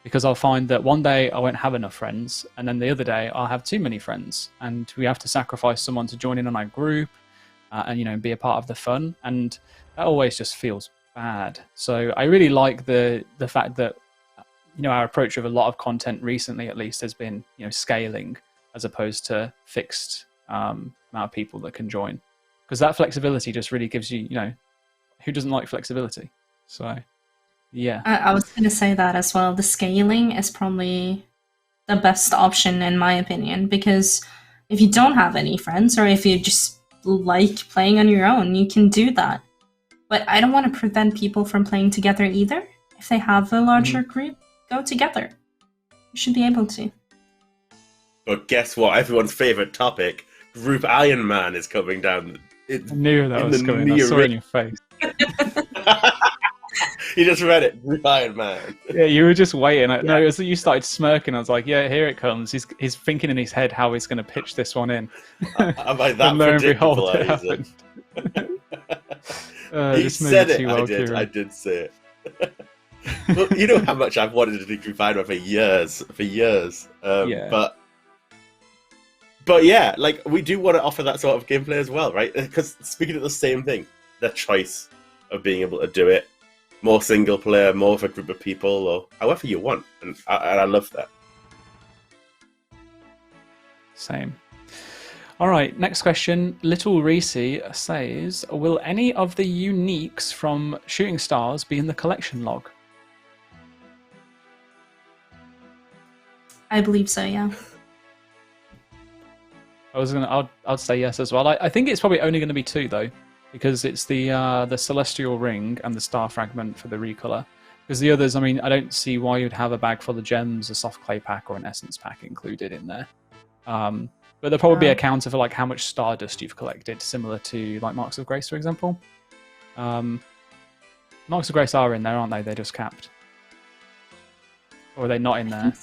because I'll find that one day I won't have enough friends, and then the other day I'll have too many friends, and we have to sacrifice someone to join in on our group and be a part of the fun, and that always just feels bad. So I really like the fact that our approach with a lot of content recently, at least, has been scaling as opposed to fixed amount of people that can join. Because that flexibility just really gives you, who doesn't like flexibility? So, yeah. I was going to say that as well. The scaling is probably the best option, in my opinion, because if you don't have any friends, or if you just like playing on your own, you can do that. But I don't want to prevent people from playing together either. If they have a larger group, go together. You should be able to. But guess what? Everyone's favourite topic, Group Ironman, is coming down. I knew that was coming. I saw it in your face. You just read it, Group Ironman. Yeah, you were just waiting. No, it was that you started smirking. I was like, yeah, here it comes. He's thinking in his head how he's going to pitch this one in. Am I that predictable? It happened. He said it. I did say it. Well, you know how much I've wanted to do Group Ironman for years. But yeah, like, we do want to offer that sort of gameplay as well, right? Because speaking of the same thing, the choice of being able to do it, more single player, more of a group of people, or however you want, and I love that. Same. All right, next question. Little Reese says, will any of the uniques from Shooting Stars be in the collection log? I believe so, yeah. I'd say yes as well. I think it's probably only going to be 2 though, because it's the Celestial Ring and the Star Fragment for the recolor. Because the others, I mean, I don't see why you'd have a bag full of gems, a soft clay pack, or an essence pack included in there. But there'll probably be a counter for like how much Stardust you've collected, similar to like Marks of Grace, for example. Marks of Grace are in there, aren't they? They're just capped. Or are they not in there?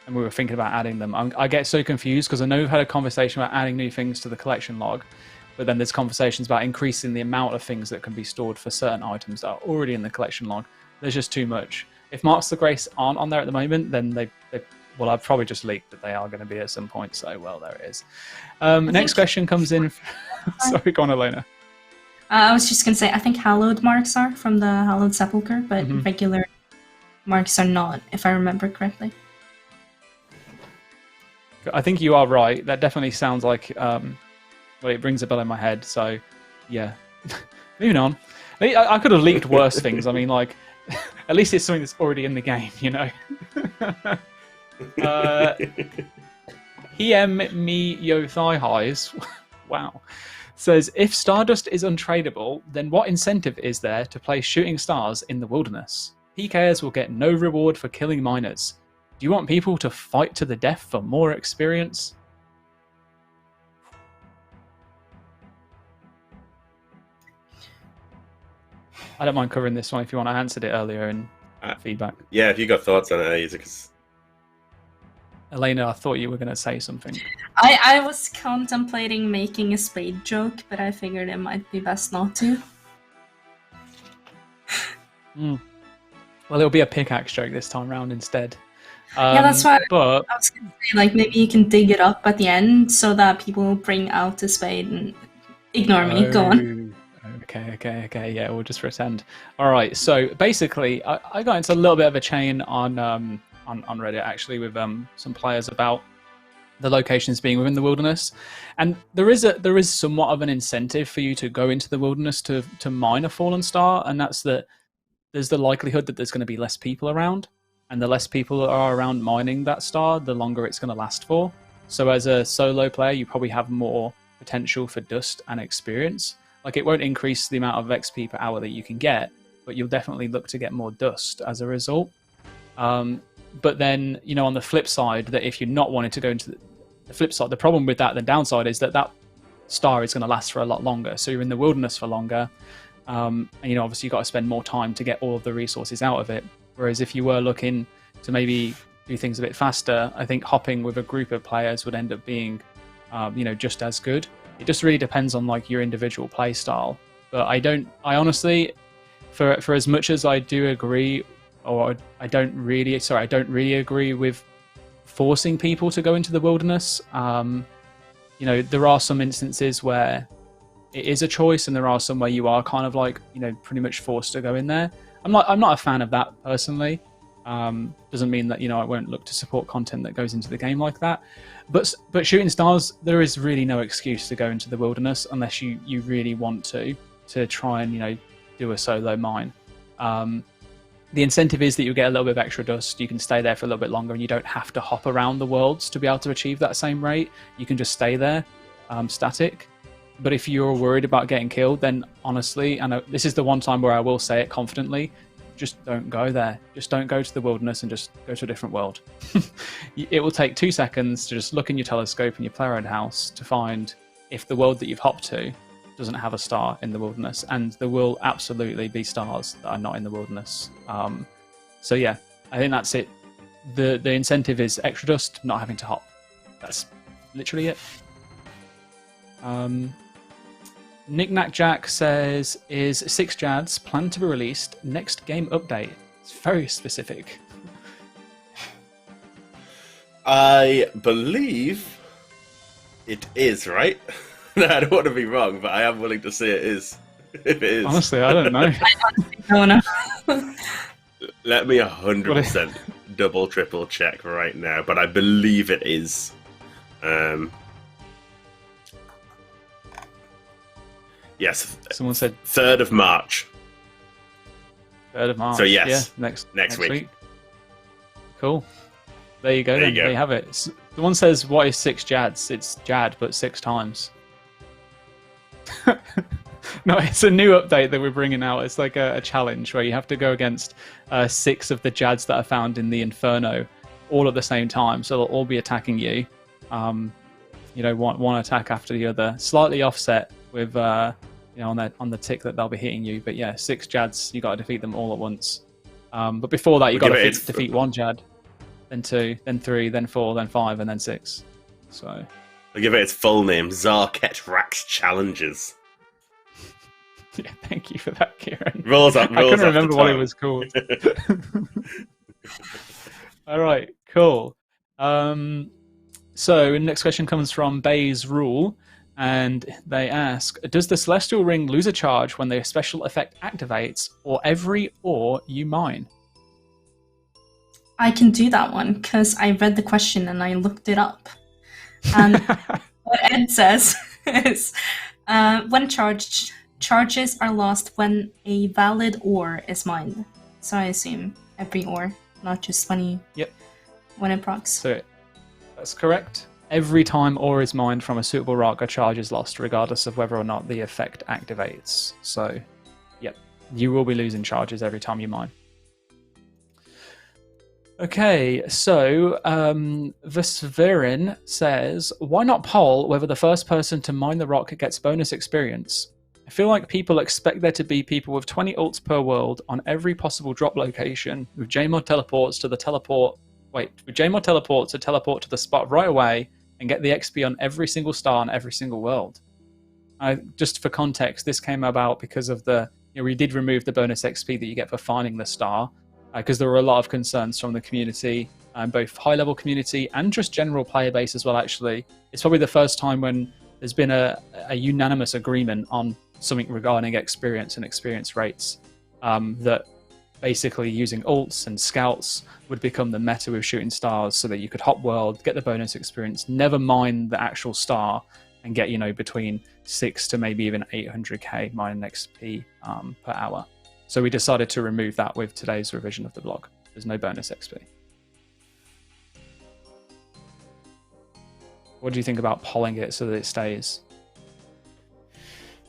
And we were thinking about adding them. I get so confused because I know we've had a conversation about adding new things to the collection log, but then there's conversations about increasing the amount of things that can be stored for certain items that are already in the collection log. There's just too much. If Marks of Grace aren't on there at the moment, then well, I've probably just leaked that they are going to be at some point, so well, there it is. Next question comes in. Sorry, go on, Elena. I was just going to say, I think hallowed marks are from the Hallowed Sepulchre, but regular marks are not, if I remember correctly. I think you are right. That definitely sounds like, well, it rings a bell in my head. So, yeah. Moving on. I could have leaked worse things. I mean, like, at least it's something that's already in the game, you know? Me Yo Thigh Highs, wow, says, if Stardust is untradeable, then what incentive is there to play Shooting Stars in the wilderness? PKers will get no reward for killing miners. Do you want people to fight to the death for more experience? I don't mind covering this one if you want. I answered it earlier, and feedback. Yeah, if you got thoughts on it, because Elena, I thought you were going to say something. I was contemplating making a spade joke, but I figured it might be best not to. Well, it'll be a pickaxe joke this time round instead. Yeah, that's why But I was gonna say, like, maybe you can dig it up at the end so that people will bring out the spade and ignore me. Go on. Okay. Yeah, we'll just pretend. All right. So basically, I got into a little bit of a chain on Reddit actually with some players about the locations being within the wilderness, and there is somewhat of an incentive for you to go into the wilderness to mine a fallen star, and that's that there's the likelihood that there's going to be less people around, and the less people that are around mining that star, the longer it's going to last for. So as a solo player, you probably have more potential for dust and experience. Like, it won't increase the amount of XP per hour that you can get, but you'll definitely look to get more dust as a result. But then, on the flip side, that if you're not wanting to go into the flip side, the problem with that, the downside is that star is going to last for a lot longer. So you're in the wilderness for longer. And obviously you've got to spend more time to get all of the resources out of it. Whereas if you were looking to maybe do things a bit faster, I think hopping with a group of players would end up being, just as good. It just really depends on like your individual play style. But I honestly, for as much as I do agree, or I don't really agree with forcing people to go into the wilderness. There are some instances where it is a choice, and there are some where you are kind of like, pretty much forced to go in there. I'm not a fan of that personally. Doesn't mean that I won't look to support content that goes into the game like that. But shooting stars, there is really no excuse to go into the wilderness unless you really want to try and do a solo mine. The incentive is that you get a little bit of extra dust. You can stay there for a little bit longer, and you don't have to hop around the worlds to be able to achieve that same rate. You can just stay there, static. But if you're worried about getting killed, then honestly, and this is the one time where I will say it confidently, just don't go there. Just don't go to the wilderness and just go to a different world. It will take 2 seconds to just look in your telescope in your player-owned house to find if the world that you've hopped to doesn't have a star in the wilderness, and there will absolutely be stars that are not in the wilderness. So yeah, I think that's it. The incentive is extra dust, not having to hop. That's literally it. Knick-Knack Jack says, is 6 Jads planned to be released next game update? It's very specific. I believe it is, right? No, I don't want to be wrong, but I am willing to say it is. If it is. Honestly, I don't know. I honestly don't know. Let me 100% double, triple check right now, but I believe it is. Yes. Someone said 3rd of March. 3rd of March. So yes, yeah, next week. Cool. There you go. There you have it. The one says, "What is 6 Jads?" It's Jad, but 6 times. No, it's a new update that we're bringing out. It's like a challenge where you have to go against 6 of the Jads that are found in the Inferno, all at the same time. So they'll all be attacking you. One attack after the other, slightly offset with on the tick that they'll be hitting you. But yeah, 6 Jads, you got to defeat them all at once. But before that, you got to defeat 1 Jad, then 2, then 3, then 4, then 5, and then 6. So I'll give it its full name: Zarket Rax Challenges. Yeah, thank you for that, Kieren. I couldn't remember what it was called. All right, cool. So next question comes from Bayes Rule, and they ask, does the Celestial Ring lose a charge when the special effect activates, or every ore you mine? I can do that one because I read the question and I looked it up. And what Ed says is, when charges are lost when a valid ore is mined. So I assume every ore, not just when it procs. So that's correct. Every time ore is mined from a suitable rock, a charge is lost, regardless of whether or not the effect activates. So, yep, you will be losing charges every time you mine. Okay, so Vesverin says, why not poll whether the first person to mine the rock gets bonus experience? I feel like people expect there to be people with 20 ults per world on every possible drop location with JMod teleports to teleport to the spot right away and get the XP on every single star on every single world. Just for context, this came about because of we did remove the bonus XP that you get for finding the star, because there were a lot of concerns from the community, both high-level community and just general player base as well, actually. It's probably the first time when there's been a unanimous agreement on something regarding experience and experience rates, that basically using ults and scouts would become the meta with shooting stars, so that you could hop world, get the bonus experience, never mind the actual star, and get, between 6 to maybe even 800k mining XP per hour. So we decided to remove that with today's revision of the blog. There's no bonus XP. What do you think about polling it so that it stays?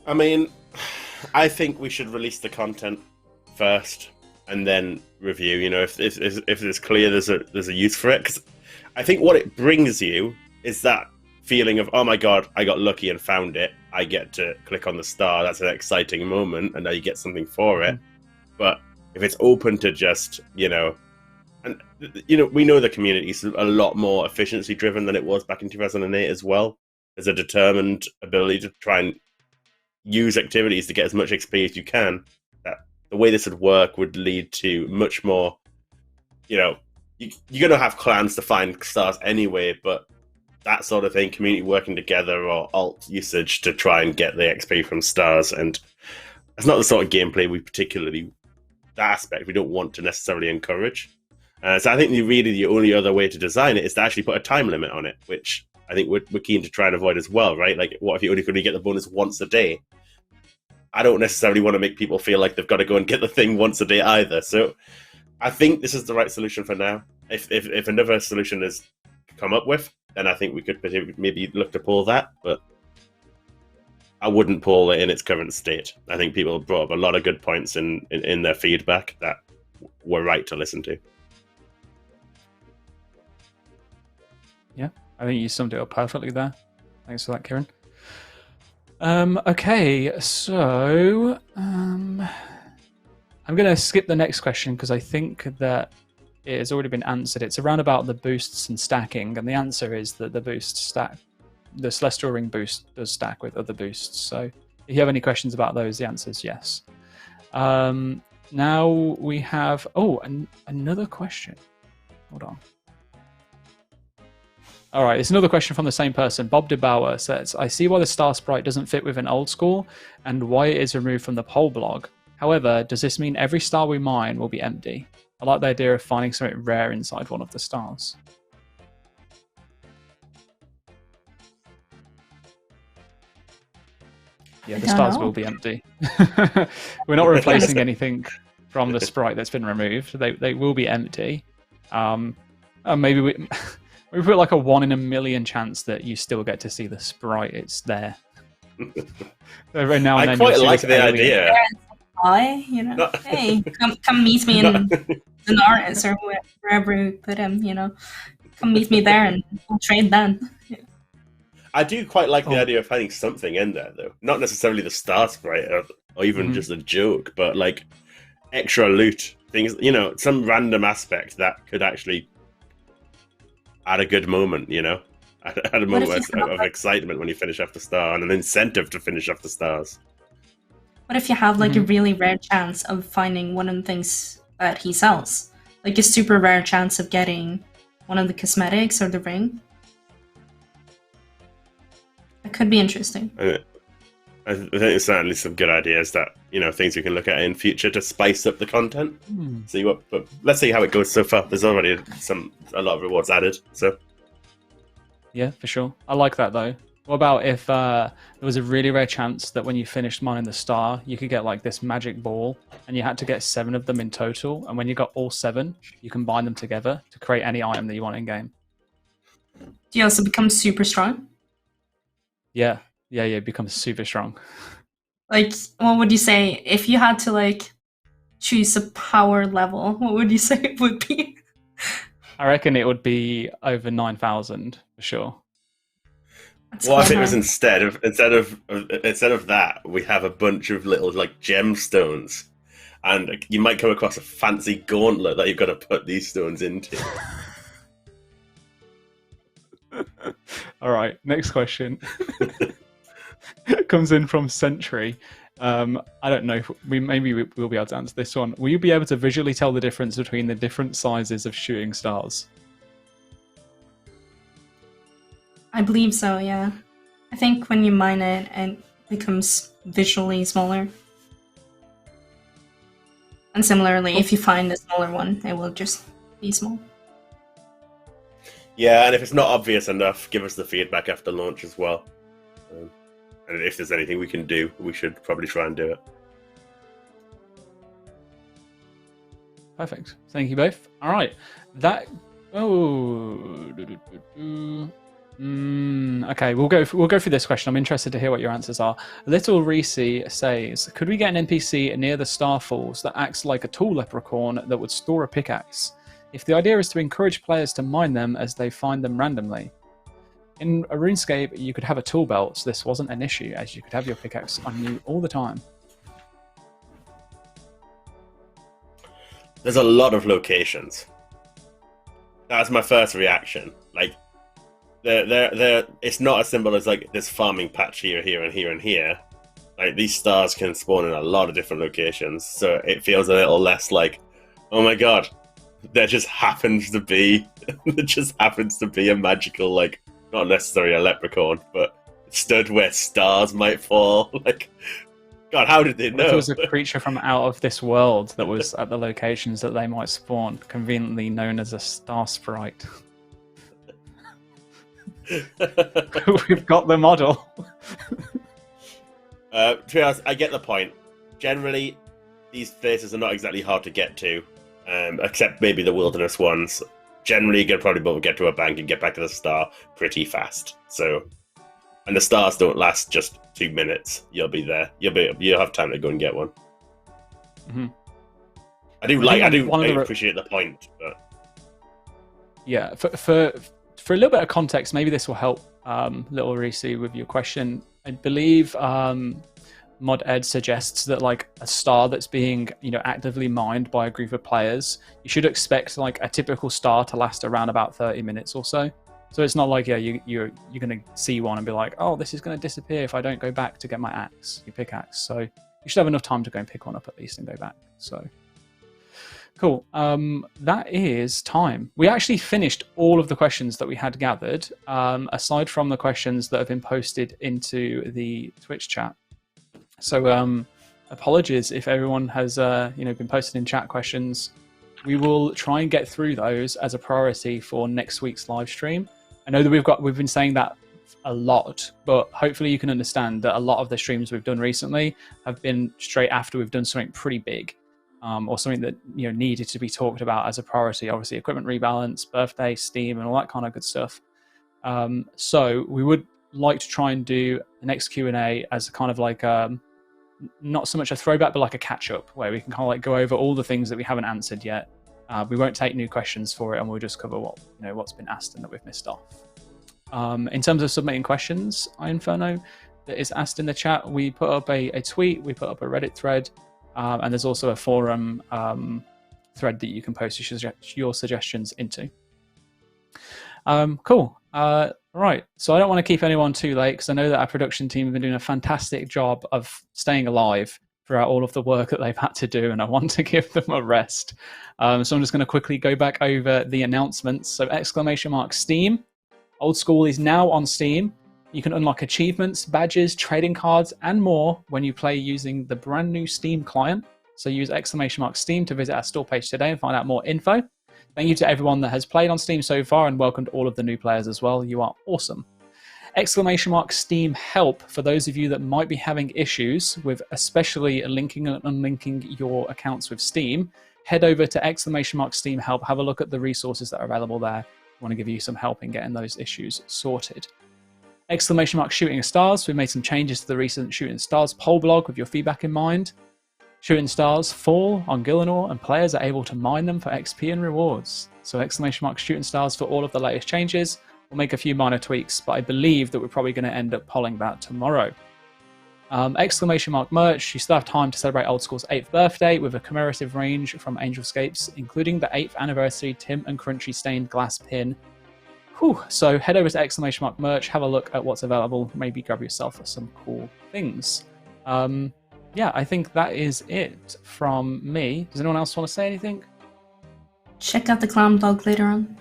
I mean, I think we should release the content first and then review. If it's clear there's a use for it, because I think what it brings you is that feeling of, oh my god, I got lucky and found it. I get to click on the star. That's an exciting moment, and now you get something for it. But if it's open to just, we know the community is a lot more efficiency driven than it was back in 2008 as well. There's a determined ability to try and use activities to get as much XP as you can. That the way this would work would lead to much more, you're going to have clans to find stars anyway, but that sort of thing, community working together or alt usage to try and get the XP from stars, and it's not the sort of gameplay that aspect we don't want to necessarily encourage. So I think the only other way to design it is to actually put a time limit on it, which I think we're keen to try and avoid as well, right? Like, what if you only could get the bonus once a day? I don't necessarily want to make people feel like they've got to go and get the thing once a day either. So I think this is the right solution for now. If another solution is come up with, then I think we could maybe look to pull that, but I wouldn't pull it in its current state. I think people brought up a lot of good points in their feedback that were right to listen to. Yeah, I think you summed it up perfectly there. Thanks for that, Kieren. Okay, so I'm going to skip the next question because I think that it has already been answered. It's around about the boosts and stacking, and the answer is that the Celestial Ring boost does stack with other boosts. So if you have any questions about those, the answer is yes. Now we have another question. Hold on. All right, it's another question from the same person. Bob DeBauer says, I see why the star sprite doesn't fit within old school and why it is removed from the poll blog. However, does this mean every star we mine will be empty? I like the idea of finding something rare inside one of the stars. Yeah, the stars will be empty. We're not replacing anything from the sprite that's been removed. They will be empty. Maybe we put like a 1 in a million chance that you still get to see the sprite. It's there. Every now and I then quite you'll like see the alien. idea. Hey, come meet me in Daenerys or wherever you put him, Come meet me there and we'll trade then. I do quite like the idea of finding something in there, though. Not necessarily the star sprite or even just a joke, but like extra loot things, some random aspect that could actually add a good moment, add a moment of excitement when you finish off the star and an incentive to finish off the stars. What if you have like a really rare chance of finding one of the things that he sells? Like a super rare chance of getting one of the cosmetics or the ring? That could be interesting. I think there's certainly some good ideas that, things we can look at in future to spice up the content. But let's see how it goes so far. There's already a lot of rewards added, so. Yeah, for sure. I like that though. What about if there was a really rare chance that when you finished mining the star, you could get like this magic ball and you had to get 7 of them in total. And when you got all 7, you combine them together to create any item that you want in game. Do you also become super strong? Yeah, it becomes super strong. Like, what would you say if you had to like choose a power level? What would you say it would be? I reckon it would be over 9,000 for sure. That's What if it was clever. instead of that, we have a bunch of little like gemstones, and you might come across a fancy gauntlet that you've got to put these stones into. All right, next question comes in from Sentry. I don't know if maybe we'll be able to answer this one. Will you be able to visually tell the difference between the different sizes of shooting stars? I believe so, yeah. I think when you mine it, it becomes visually smaller. And similarly, if you find a smaller one, it will just be small. Yeah, and if it's not obvious enough, give us the feedback after launch as well. And if there's anything we can do, we should probably try and do it. Perfect. Thank you both. All right. That. Oh. Okay, we'll go through this question. I'm interested to hear what your answers are. Little Reese says, could we get an NPC near the Starfalls that acts like a tool leprechaun that would store a pickaxe? If the idea is to encourage players to mine them as they find them randomly. In a RuneScape, you could have a tool belt, so this wasn't an issue, as you could have your pickaxe on you all the time. There's a lot of locations. That's my first reaction. Like, it's not as simple as like this farming patch here, here, and here, and here. Like, these stars can spawn in a lot of different locations, so it feels a little less like, oh my god, there just happens to be a magical, like, not necessarily a leprechaun, but stood where stars might fall. Like, God, how did they know? If it was a creature from out of this world that was at the locations that they might spawn, conveniently known as a star sprite. We've got the model. To be honest, I get the point. Generally, these places are not exactly hard to get to, except maybe the wilderness ones. Generally, you can probably both get to a bank and get back to the star pretty fast. So, and the stars don't last just 2 minutes. You'll be there. You'll have time to go and get one. Mm-hmm. I appreciate the point, but yeah, for a little bit of context, maybe this will help Little Reese with your question. I believe Mod Ed suggests that like a star that's being actively mined by a group of players, you should expect like a typical star to last around about 30 minutes or so. So it's not like you're gonna see one and be like, oh, this is gonna disappear if I don't go back to get my your pickaxe. So you should have enough time to go and pick one up at least and go back. So cool. That is time. We actually finished all of the questions that we had gathered, aside from the questions that have been posted into the Twitch chat. So apologies if everyone has been posting in chat questions. We will try and get through those as a priority for next week's live stream. I know that we've been saying that a lot, but hopefully you can understand that a lot of the streams we've done recently have been straight after we've done something pretty big, or something that needed to be talked about as a priority. Obviously, equipment rebalance, birthday, Steam, and all that kind of good stuff. So we would like to try and do the next Q&A as a kind of like not so much a throwback, but like a catch-up, where we can kind of like go over all the things that we haven't answered yet. We won't take new questions for it, and we'll just cover what's been asked and that we've missed off. In terms of submitting questions, Inferno, that is asked in the chat, we put up a tweet, we put up a Reddit thread, and there's also a forum thread that you can post your suggestions into. Cool. Right, so I don't want to keep anyone too late, because I know that our production team have been doing a fantastic job of staying alive throughout all of the work that they've had to do, and I want to give them a rest. So I'm just going to quickly go back over the announcements. So !Steam. Old School is now on Steam. You can unlock achievements, badges, trading cards, and more when you play using the brand new Steam client. So use !Steam to visit our store page today and find out more info. Thank you to everyone that has played on Steam so far, and welcomed all of the new players as well. You are awesome. !Steam help for those of you that might be having issues with especially linking and unlinking your accounts with Steam. Head over to !Steam help. Have a look at the resources that are available there. I want to give you some help in getting those issues sorted. !Shooting Stars. We've made some changes to the recent Shooting Stars poll blog with your feedback in mind. Shooting Stars fall on Gillinor, and players are able to mine them for XP and rewards. So !Shooting Stars for all of the latest changes. We'll make a few minor tweaks, but I believe that we're probably going to end up polling that tomorrow. Exclamation mark merch. You still have time to celebrate Old School's 8th birthday with a commemorative range from Angelscapes, including the 8th anniversary Tim and Crunchy stained glass pin. Whew. So head over to exclamation mark merch, have a look at what's available, maybe grab yourself some cool things. Yeah, I think that is it from me. Does anyone else want to say anything? Check out the clam dog later on.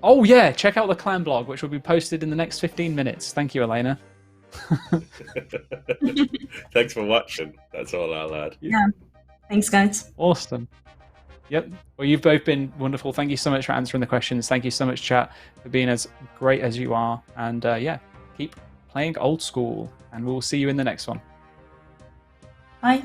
Oh yeah, check out the clan blog, which will be posted in the next 15 minutes. Thank you, Elena. Thanks for watching. That's all I'll add. Yeah. Thanks, guys. Awesome. Yep. Well, you've both been wonderful. Thank you so much for answering the questions. Thank you so much, chat, for being as great as you are. And yeah, keep playing Old School, and we'll see you in the next one. Bye.